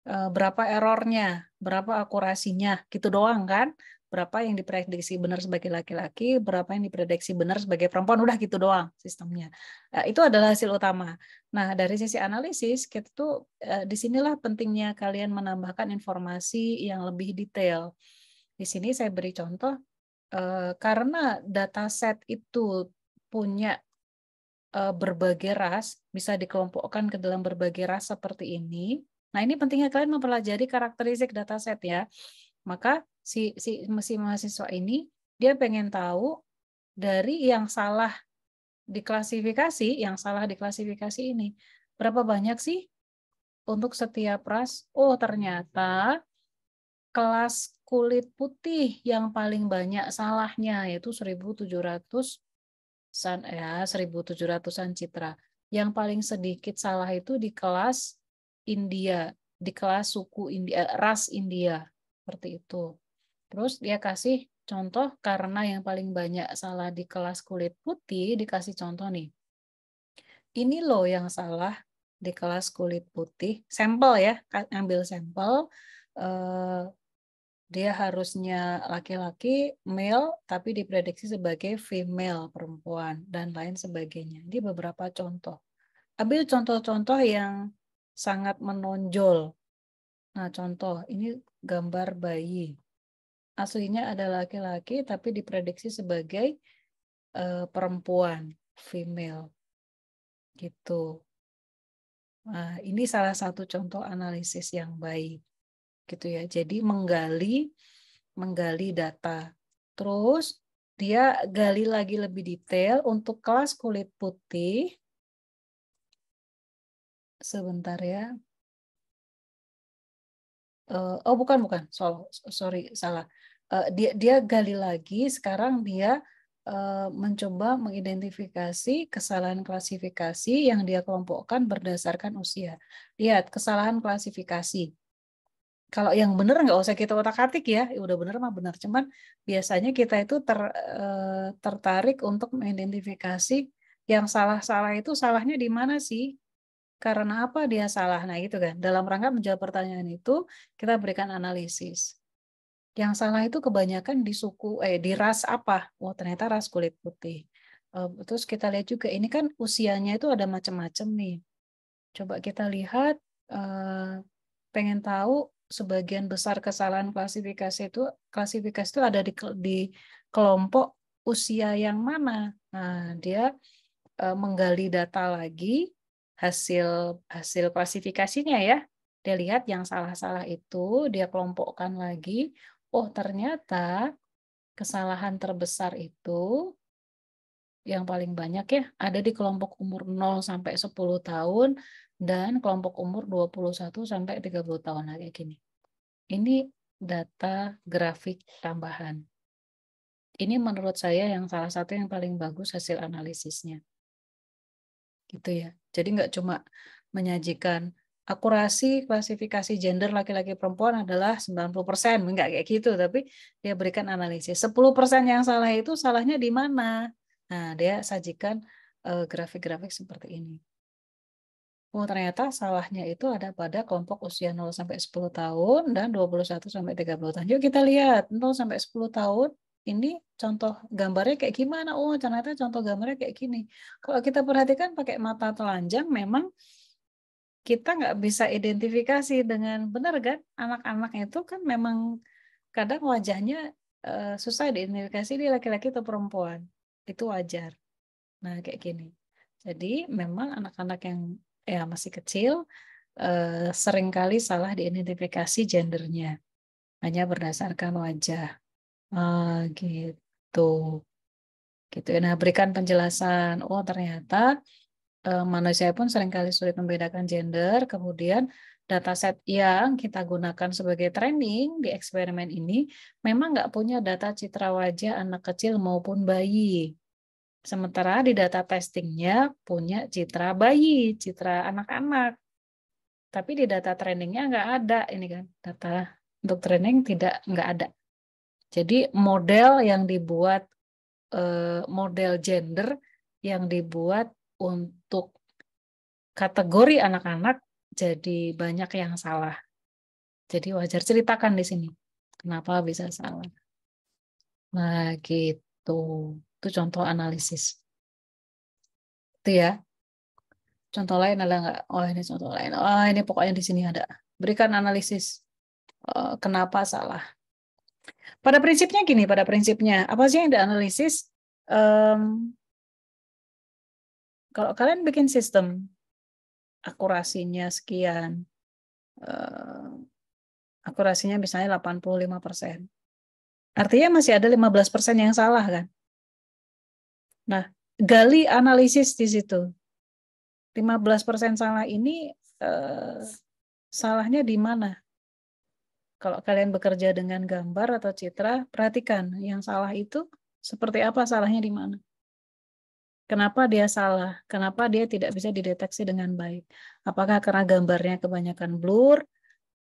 berapa errornya, berapa akurasinya, gitu doang kan. Berapa yang diprediksi benar sebagai laki-laki, berapa yang diprediksi benar sebagai perempuan, udah gitu doang sistemnya. Itu adalah hasil utama. Nah, dari sisi analisis, kita tuh disinilah pentingnya kalian menambahkan informasi yang lebih detail. Di sini saya beri contoh, karena dataset itu punya berbagai ras, bisa dikelompokkan ke dalam berbagai ras seperti ini. Nah, ini pentingnya kalian mempelajari karakteristik dataset ya. Maka si mahasiswa ini dia pengen tahu dari yang salah diklasifikasi ini berapa banyak sih untuk setiap ras. Oh, ternyata kelas kulit putih yang paling banyak salahnya yaitu 1.700-an citra. Yang paling sedikit salah itu di kelas India, di kelas suku India, ras India. Seperti itu. Terus dia kasih contoh karena yang paling banyak salah di kelas kulit putih, dikasih contoh nih. Ini loh yang salah di kelas kulit putih. Sampel ya, ambil sampel. Dia harusnya laki-laki, male, tapi diprediksi sebagai female, perempuan, dan lain sebagainya. Ini beberapa contoh. Ambil contoh-contoh yang sangat menonjol. Nah, contoh, ini gambar bayi. Aslinya ada laki-laki, tapi diprediksi sebagai perempuan, female. Gitu. Nah, ini salah satu contoh analisis yang baik. Gitu ya. Jadi menggali data. Terus dia gali lagi lebih detail untuk kelas kulit putih. Sebentar ya. Oh bukan. Sorry salah. Dia gali lagi. Sekarang dia mencoba mengidentifikasi kesalahan klasifikasi yang dia kelompokkan berdasarkan usia. Lihat kesalahan klasifikasi. Kalau yang benar nggak usah kita otak-atik ya, udah benar mah benar. Cuman biasanya kita itu tertarik untuk mengidentifikasi yang salah-salah itu salahnya di mana sih? Karena apa dia salah? Nah itu kan. Dalam rangka menjawab pertanyaan itu, kita berikan analisis. Yang salah itu kebanyakan di di ras apa? Oh ternyata ras kulit putih. Terus kita lihat juga, ini kan usianya itu ada macam-macam nih. Coba kita lihat, pengen tahu sebagian besar kesalahan klasifikasi itu ada di kelompok usia yang mana. Nah, dia menggali data lagi, hasil klasifikasinya ya. Dia lihat yang salah-salah itu, dia kelompokkan lagi. Oh, ternyata kesalahan terbesar itu yang paling banyak ya ada di kelompok umur 0 sampai 10 tahun dan kelompok umur 21 sampai 30 tahun kayak gini. Ini data grafik tambahan. Ini menurut saya yang salah satu yang paling bagus hasil analisisnya. Gitu ya. Jadi nggak cuma menyajikan akurasi klasifikasi gender laki-laki perempuan adalah 90%, enggak kayak gitu, tapi dia berikan analisis. 10% yang salah itu salahnya di mana? Nah, dia sajikan grafik-grafik seperti ini. Oh, ternyata salahnya itu ada pada kelompok usia 0 sampai 10 tahun dan 21 sampai 30 tahun. Yuk kita lihat 0 sampai 10 tahun. Ini contoh gambarnya kayak gimana? Oh, ternyata contoh gambarnya kayak gini. Kalau kita perhatikan pakai mata telanjang, memang kita nggak bisa identifikasi dengan benar kan? Anak-anak itu kan memang kadang wajahnya susah diidentifikasi dia laki-laki atau perempuan. Itu wajar. Nah, kayak gini. Jadi memang anak-anak yang masih kecil seringkali salah diidentifikasi gendernya hanya berdasarkan wajah. Gitu. Gitu. Nah, berikan penjelasan. Oh, ternyata manusia pun seringkali sulit membedakan gender. Kemudian dataset yang kita gunakan sebagai training di eksperimen ini memang nggak punya data citra wajah anak kecil maupun bayi. Sementara di data testingnya punya citra bayi, citra anak-anak. Tapi di data trainingnya nggak ada ini kan. Data untuk training nggak ada. Jadi model yang dibuat, model gender yang dibuat untuk kategori anak-anak jadi banyak yang salah. Jadi wajar, ceritakan di sini kenapa bisa salah. Nah gitu. Itu contoh analisis. Itu ya. Contoh lain ada nggak? Oh ini contoh lain. Oh ini pokoknya di sini ada. Berikan analisis kenapa salah. Pada prinsipnya gini, pada prinsipnya apa sih yang dianalisis? Kalau kalian bikin sistem akurasinya sekian, akurasinya misalnya 85%. Artinya masih ada 15% yang salah kan? Nah, gali analisis di situ. 15% salah ini salahnya di mana? Kalau kalian bekerja dengan gambar atau citra, perhatikan yang salah itu seperti apa, salahnya di mana. Kenapa dia salah? Kenapa dia tidak bisa dideteksi dengan baik? Apakah karena gambarnya kebanyakan blur,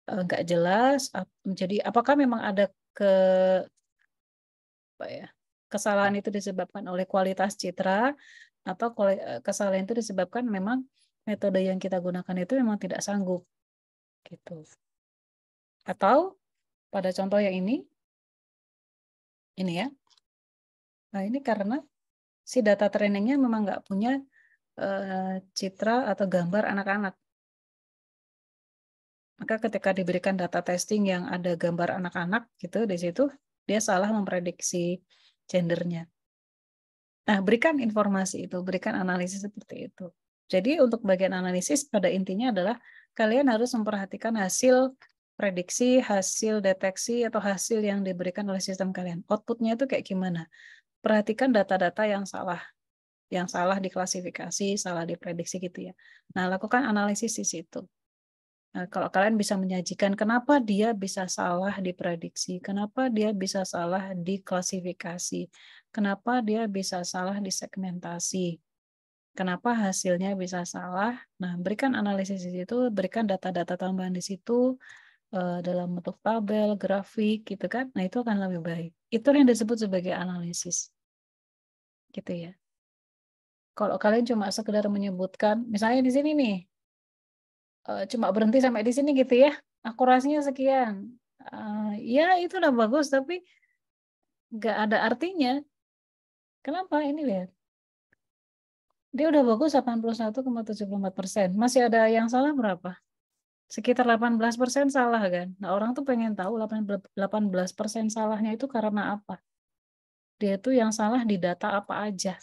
nggak jelas? Jadi apakah memang ada kesalahan itu disebabkan oleh kualitas citra atau kesalahan itu disebabkan memang metode yang kita gunakan itu memang tidak sanggup gitu. Atau pada contoh yang ini ya. Nah ini karena si data trainingnya memang nggak punya citra atau gambar anak-anak. Maka ketika diberikan data testing yang ada gambar anak-anak gitu di situ, dia salah memprediksi gendernya. Nah, berikan informasi itu, berikan analisis seperti itu. Jadi untuk bagian analisis pada intinya adalah kalian harus memperhatikan hasil prediksi, hasil deteksi, atau hasil yang diberikan oleh sistem kalian. Outputnya itu kayak gimana? Perhatikan data-data yang salah diklasifikasi, salah diprediksi gitu ya. Nah, lakukan analisis di situ. Nah, kalau kalian bisa menyajikan kenapa dia bisa salah diprediksi, kenapa dia bisa salah diklasifikasi, kenapa dia bisa salah disegmentasi, kenapa hasilnya bisa salah. Nah, berikan analisis di situ, berikan data-data tambahan di situ, dalam bentuk tabel, grafik gitu kan. Nah, itu akan lebih baik. Itu yang disebut sebagai analisis. Gitu ya. Kalau kalian cuma sekedar menyebutkan, misalnya di sini nih, cuma berhenti sampai di sini gitu ya, akurasinya sekian. Ya itu udah bagus, tapi nggak ada artinya. Kenapa? Ini lihat. Dia udah bagus 81,74%. Masih ada yang salah berapa? Sekitar 18% salah kan. Nah, orang tuh pengen tahu 18% salahnya itu karena apa. Dia tuh yang salah di data apa aja.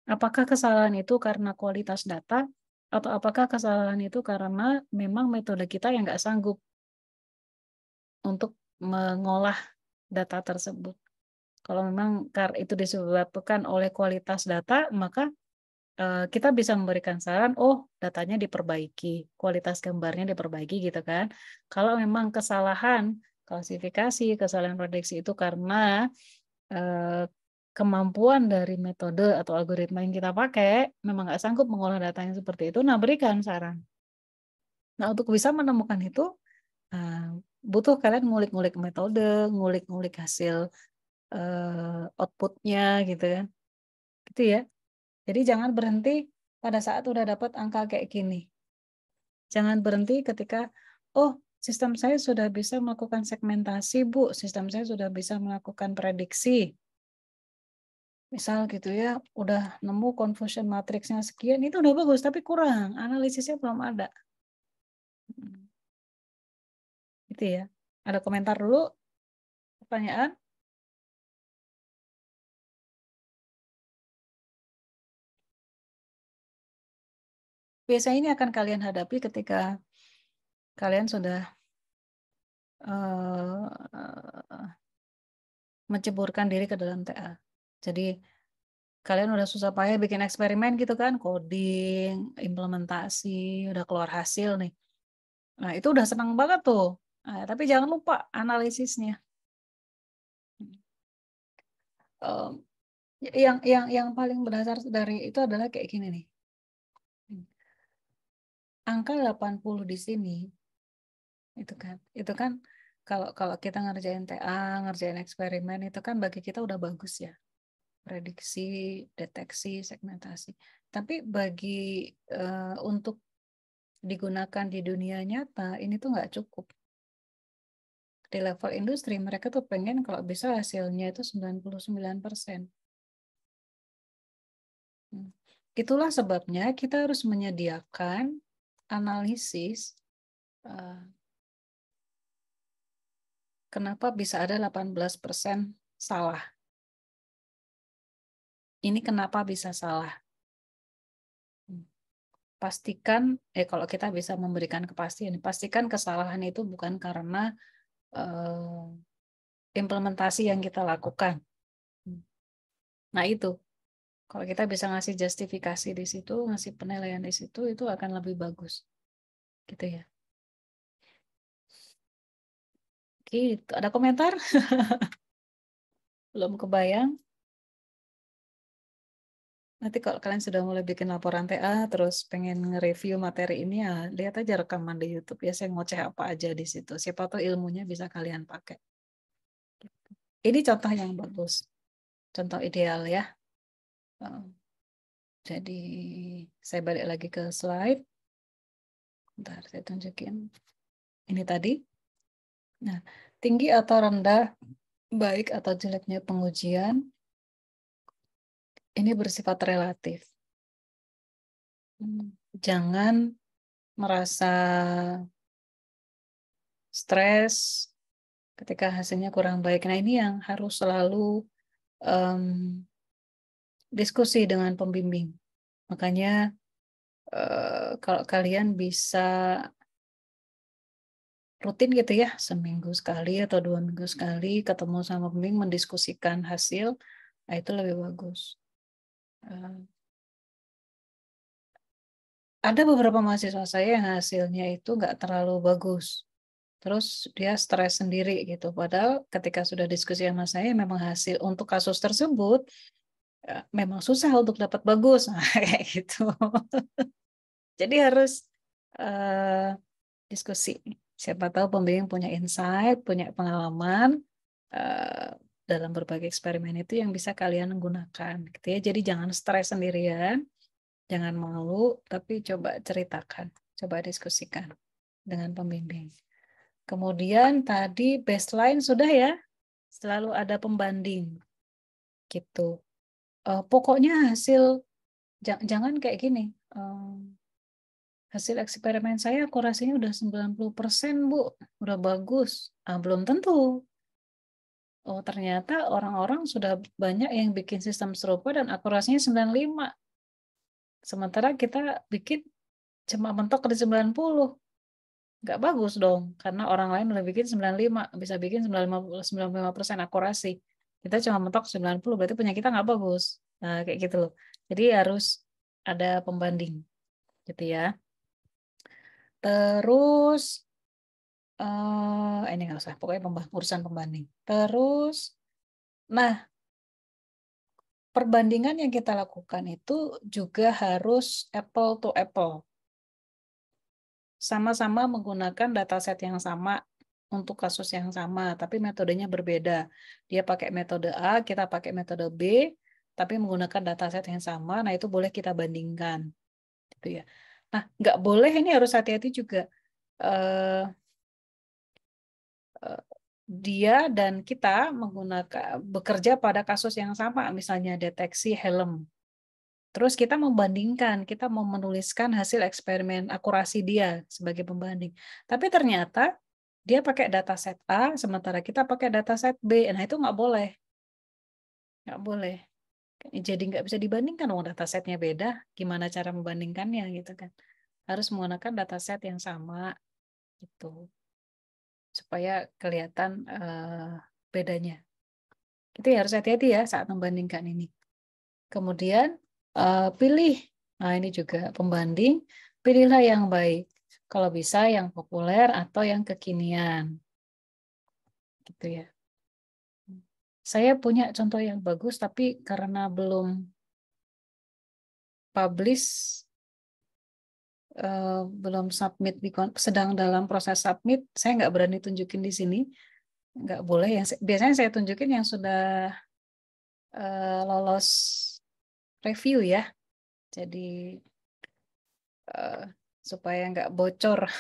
Apakah kesalahan itu karena kualitas data, atau apakah kesalahan itu karena memang metode kita yang nggak sanggup untuk mengolah data tersebut. Kalau memang itu disebabkan oleh kualitas data, maka kita bisa memberikan saran, oh datanya diperbaiki, kualitas gambarnya diperbaiki gitu kan. Kalau memang kesalahan klasifikasi, kesalahan prediksi itu karena kemampuan dari metode atau algoritma yang kita pakai memang nggak sanggup mengolah data yang seperti itu, nah berikan saran. Nah untuk bisa menemukan itu butuh kalian ngulik-ngulik metode, ngulik-ngulik hasil outputnya gitu kan, gitu ya. Jadi jangan berhenti pada saat udah dapat angka kayak gini. Jangan berhenti ketika, oh sistem saya sudah bisa melakukan segmentasi Bu, sistem saya sudah bisa melakukan prediksi. Misal gitu ya, udah nemu confusion matrixnya sekian, itu udah bagus, tapi kurang, analisisnya belum ada. Gitu ya. Ada komentar dulu? Pertanyaan? Biasanya ini akan kalian hadapi ketika kalian sudah menceburkan diri ke dalam TA. Jadi kalian udah susah payah bikin eksperimen gitu kan, coding, implementasi, udah keluar hasil nih. Nah, itu udah senang banget tuh. Nah, tapi jangan lupa analisisnya. Yang paling berdasar dari itu adalah kayak gini nih. Angka 80 di sini itu kan kalau kita ngerjain TA, ngerjain eksperimen itu kan bagi kita udah bagus ya. Prediksi, deteksi, segmentasi. Tapi bagi untuk digunakan di dunia nyata ini tuh nggak cukup. Di level industri mereka tuh pengen kalau bisa hasilnya itu 99%. Itulah sebabnya kita harus menyediakan analisis kenapa bisa ada 18% salah. Ini kenapa bisa salah? Pastikan, kalau kita bisa memberikan kepastian, pastikan kesalahan itu bukan karena implementasi yang kita lakukan. Nah itu, kalau kita bisa ngasih justifikasi di situ, ngasih penilaian di situ, itu akan lebih bagus. Gitu ya. Gitu. Ada komentar? Belum kebayang? Nanti kalau kalian sudah mulai bikin laporan TA, terus pengen nge-review materi ini, ya lihat aja rekaman di YouTube. Ya saya ngoceh apa aja di situ. Siapa tahu ilmunya bisa kalian pakai. Ini contoh yang bagus. Contoh ideal ya. Jadi saya balik lagi ke slide. Bentar, saya tunjukin. Ini tadi. Nah, tinggi atau rendah, baik atau jeleknya pengujian, ini bersifat relatif. Jangan merasa stres ketika hasilnya kurang baik. Nah, ini yang harus selalu diskusi dengan pembimbing. Makanya kalau kalian bisa rutin gitu ya, seminggu sekali atau 2 minggu sekali ketemu sama pembimbing mendiskusikan hasil, nah itu lebih bagus. Ada beberapa mahasiswa saya yang hasilnya itu nggak terlalu bagus. Terus dia stres sendiri gitu. Padahal ketika sudah diskusi sama saya, memang hasil untuk kasus tersebut memang susah untuk dapat bagus. Nah, kayak gitu. Jadi harus diskusi. Siapa tahu pembimbing punya insight, punya pengalaman dalam berbagai eksperimen itu yang bisa kalian gunakan. Gitu ya. Jadi jangan stres sendirian, jangan malu, tapi coba ceritakan, coba diskusikan dengan pembimbing. Kemudian tadi baseline sudah ya, selalu ada pembanding. Gitu. Pokoknya hasil, jangan kayak gini. Hasil eksperimen saya akurasinya udah 90%, Bu. Udah bagus. Belum tentu. Oh, ternyata orang-orang sudah banyak yang bikin sistem serupa dan akurasinya 95. Sementara kita bikin cuma mentok di 90. Nggak bagus dong, karena orang lain udah bikin 95, bisa bikin 95% akurasi. Kita cuma mentok 90, berarti punya kita nggak bagus. Nah, kayak gitu loh. Jadi harus ada pembanding. Gitu ya. Terus ini nggak usah, pokoknya urusan pembanding. Terus, nah perbandingan yang kita lakukan itu juga harus apple to apple, sama-sama menggunakan dataset yang sama untuk kasus yang sama, tapi metodenya berbeda. Dia pakai metode A, kita pakai metode B, tapi menggunakan dataset yang sama. Nah itu boleh kita bandingkan, gitu ya. Nah nggak boleh, ini harus hati-hati juga. Dia dan kita bekerja pada kasus yang sama, misalnya deteksi helm. Terus kita membandingkan, kita mau menuliskan hasil eksperimen akurasi dia sebagai pembanding. Tapi ternyata dia pakai dataset A, sementara kita pakai dataset B. Nah itu nggak boleh, nggak boleh. Jadi nggak bisa dibandingkan, datasetnya beda. Gimana cara membandingkannya gitu kan? Harus menggunakan dataset yang sama, gitu. Supaya kelihatan bedanya. Itu ya harus hati-hati ya saat membandingkan ini. Kemudian pilih, nah ini juga pembanding, pilihlah yang baik. Kalau bisa yang populer atau yang kekinian. Gitu ya. Saya punya contoh yang bagus, tapi karena belum publish, belum submit, sedang dalam proses submit, saya nggak berani tunjukin di sini. Nggak boleh. Biasanya saya tunjukin yang sudah lolos review ya. Jadi supaya nggak bocor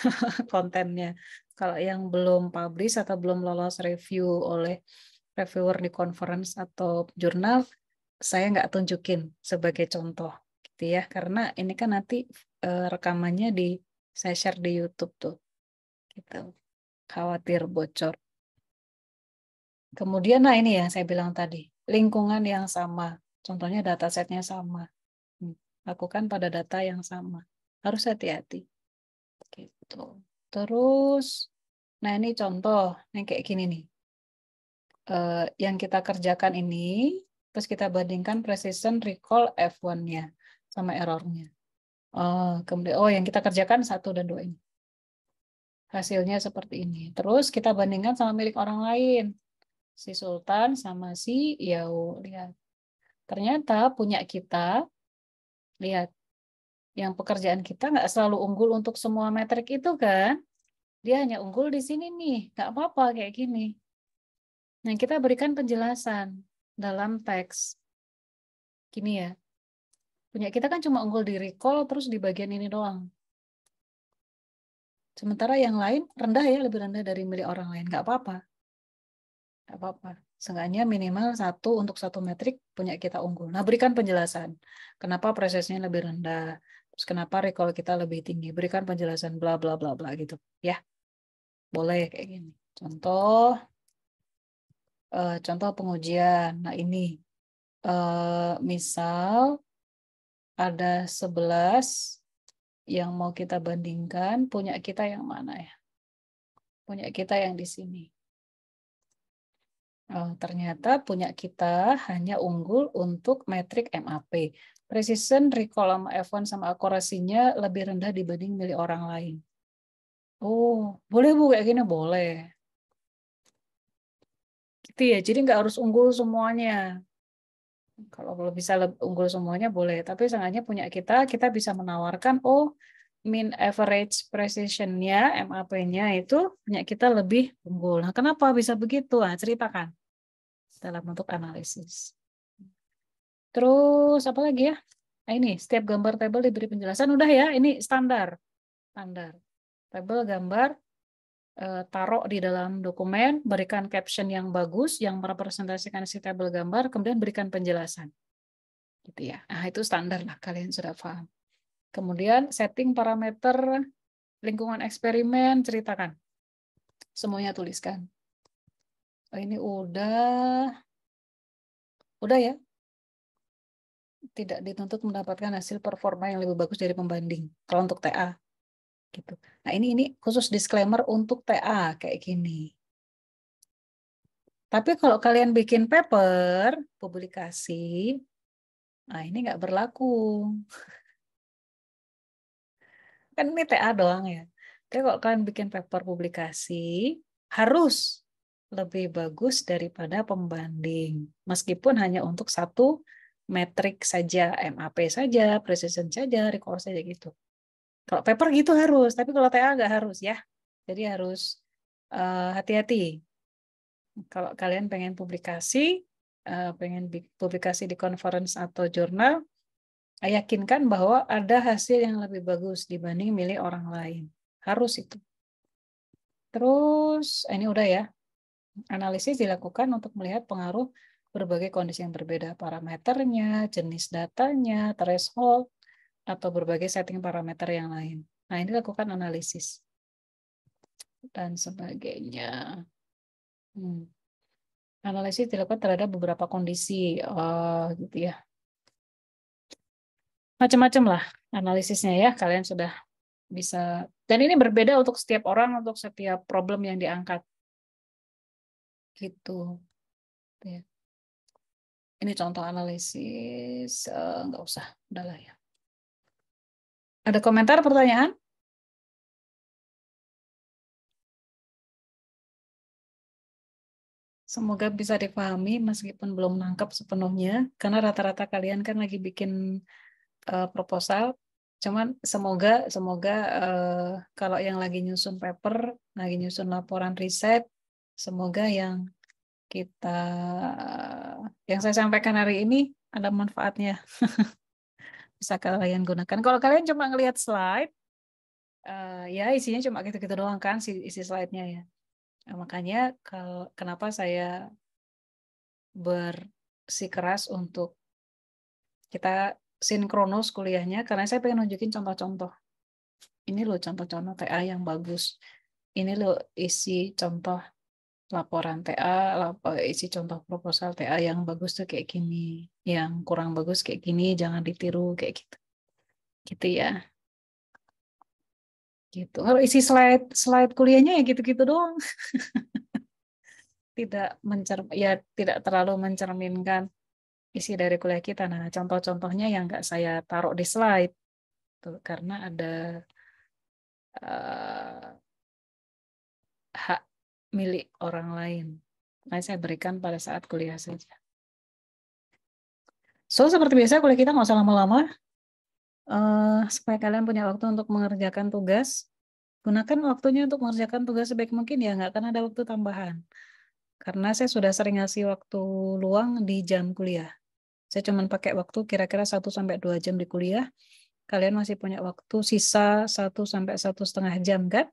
kontennya. Kalau yang belum publish atau belum lolos review oleh reviewer di conference atau jurnal, saya nggak tunjukin sebagai contoh, gitu ya. Karena ini kan nanti rekamannya saya share di YouTube tuh, gitu. Khawatir bocor. Kemudian, nah ini yang saya bilang tadi, lingkungan yang sama. Contohnya datasetnya sama. Lakukan pada data yang sama. Harus hati-hati. Gitu. Terus, nah ini contoh, yang kayak gini nih. Yang kita kerjakan ini, terus kita bandingkan precision recall F1-nya sama error-nya. Kemudian, yang kita kerjakan 1 dan 2 ini. Hasilnya seperti ini. Terus kita bandingkan sama milik orang lain. Si Sultan sama si Yao. Lihat. Ternyata punya kita, lihat, yang pekerjaan kita nggak selalu unggul untuk semua metrik itu kan. Dia hanya unggul di sini nih, nggak apa-apa kayak gini. Nah, kita berikan penjelasan dalam teks. Gini ya, punya kita kan cuma unggul di recall, terus di bagian ini doang. Sementara yang lain rendah ya, lebih rendah dari milik orang lain. Nggak apa-apa. Nggak apa-apa. Seenggaknya minimal 1 untuk 1 metrik punya kita unggul. Nah, berikan penjelasan. Kenapa prosesnya lebih rendah. Terus kenapa recall kita lebih tinggi. Berikan penjelasan bla bla bla bla gitu. Ya, boleh kayak gini. Contoh pengujian. Nah, ini. Misal ada 11 yang mau kita bandingkan, punya kita yang mana ya? Punya kita yang di sini. Ternyata punya kita hanya unggul untuk metrik MAP. Precision, recall sama F1 sama akurasinya lebih rendah dibanding milik orang lain. Boleh Bu, kayak gini boleh. Gitu ya, jadi nggak harus unggul semuanya. Kalau bisa unggul semuanya boleh, tapi seenggaknya punya kita bisa menawarkan, mean average precision-nya, MAP-nya itu punya kita lebih unggul. Nah, kenapa bisa begitu? Nah, ceritakan dalam bentuk analisis. Terus apa lagi ya? Nah, ini setiap gambar tabel diberi penjelasan. Udah ya, ini standar. Standar. Tabel gambar taruh di dalam dokumen, berikan caption yang bagus yang merepresentasikan si tabel gambar, kemudian berikan penjelasan. Gitu ya. Nah, itu standar lah, kalian sudah paham. Kemudian setting parameter lingkungan eksperimen, ceritakan. Semuanya tuliskan. Oh, ini udah ya. Tidak dituntut mendapatkan hasil performa yang lebih bagus dari pembanding. Kalau untuk TA, gitu. Nah, ini khusus disclaimer untuk TA kayak gini. Tapi kalau kalian bikin paper, publikasi, nah ini nggak berlaku. Kan ini TA doang ya. Tapi kalau kalian bikin paper publikasi, harus lebih bagus daripada pembanding. Meskipun hanya untuk satu metrik saja, MAP saja, precision saja, record saja gitu. Kalau paper gitu harus, tapi kalau TA nggak harus ya. Jadi harus hati-hati. Kalau kalian pengen publikasi, publikasi di conference atau jurnal, yakinkan bahwa ada hasil yang lebih bagus dibanding milik orang lain. Harus itu. Terus, ini udah ya. Analisis dilakukan untuk melihat pengaruh berbagai kondisi yang berbeda. Parameternya, jenis datanya, threshold, atau berbagai setting parameter yang lain. Nah, ini lakukan analisis. Dan sebagainya. Analisis dilakukan terhadap beberapa kondisi, gitu ya. Macam-macam lah analisisnya ya, kalian sudah bisa. Dan ini berbeda untuk setiap orang, untuk setiap problem yang diangkat. Gitu. Ya. Ini contoh analisis, nggak usah, udahlah ya. Ada komentar, pertanyaan? Semoga bisa dipahami meskipun belum nangkep sepenuhnya, karena rata-rata kalian kan lagi bikin proposal. Cuman semoga kalau yang lagi nyusun paper, lagi nyusun laporan riset, semoga yang saya sampaikan hari ini ada manfaatnya. Bisa kalian gunakan. Kalau kalian cuma ngelihat slide, ya isinya cuma gitu-gitu doang kan isi slide-nya ya. Nah, makanya kenapa saya bersikeras untuk kita sinkronus kuliahnya, karena saya pengen nunjukin contoh-contoh. Ini loh contoh-contoh TA yang bagus. Ini loh isi contoh laporan TA, isi contoh proposal TA yang bagus tuh kayak gini. Yang kurang bagus kayak gini, jangan ditiru kayak gitu. Gitu ya. Gitu. Kalau isi slide kuliahnya ya gitu-gitu doang. Tidak terlalu mencerminkan isi dari kuliah kita. Nah, contoh-contohnya yang nggak saya taruh di slide tuh, karena ada hak milik orang lain. Nah, saya berikan pada saat kuliah saja. So, seperti biasa kuliah kita nggak usah lama-lama. Supaya kalian punya waktu untuk mengerjakan tugas. Gunakan waktunya untuk mengerjakan tugas sebaik mungkin ya, nggak akan ada waktu tambahan. Karena saya sudah sering ngasih waktu luang di jam kuliah. Saya cuma pakai waktu kira-kira 1-2 jam di kuliah. Kalian masih punya waktu sisa 1-1,5 jam kan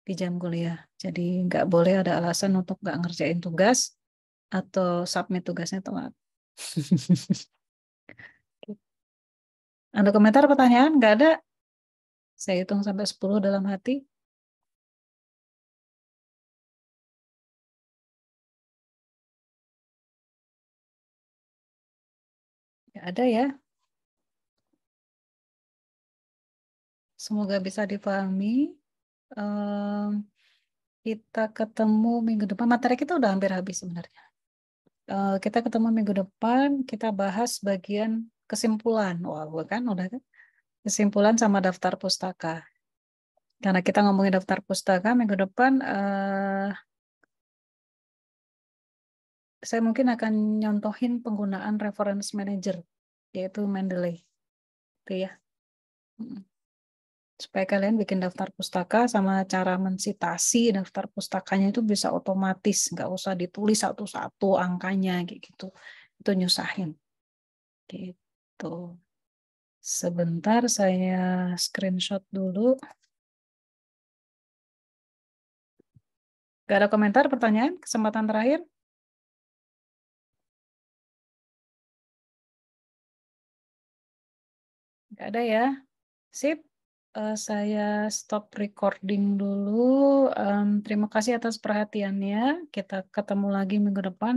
di jam kuliah. Jadi nggak boleh ada alasan untuk nggak ngerjain tugas atau submit tugasnya telat. Ada komentar, pertanyaan? Nggak ada? Saya hitung sampai 10 dalam hati. Nggak ada ya. Semoga bisa dipahami. Kita ketemu minggu depan. Materi kita udah hampir habis sebenarnya. Kita ketemu minggu depan. Kita bahas bagian kesimpulan. Wah, kan udah kan? Kesimpulan sama daftar pustaka. Karena kita ngomongin daftar pustaka minggu depan, saya mungkin akan nyontohin penggunaan reference manager, yaitu Mendeley. Itu ya. supaya kalian bikin daftar pustaka sama cara mensitasi daftar pustakanya itu bisa otomatis, nggak usah ditulis satu-satu angkanya kayak gitu. Itu nyusahin. Gitu. Sebentar saya screenshot dulu. Gak ada komentar, pertanyaan, kesempatan terakhir? Gak ada ya. Sip. Saya stop recording dulu. Terima kasih atas perhatiannya. Kita ketemu lagi minggu depan.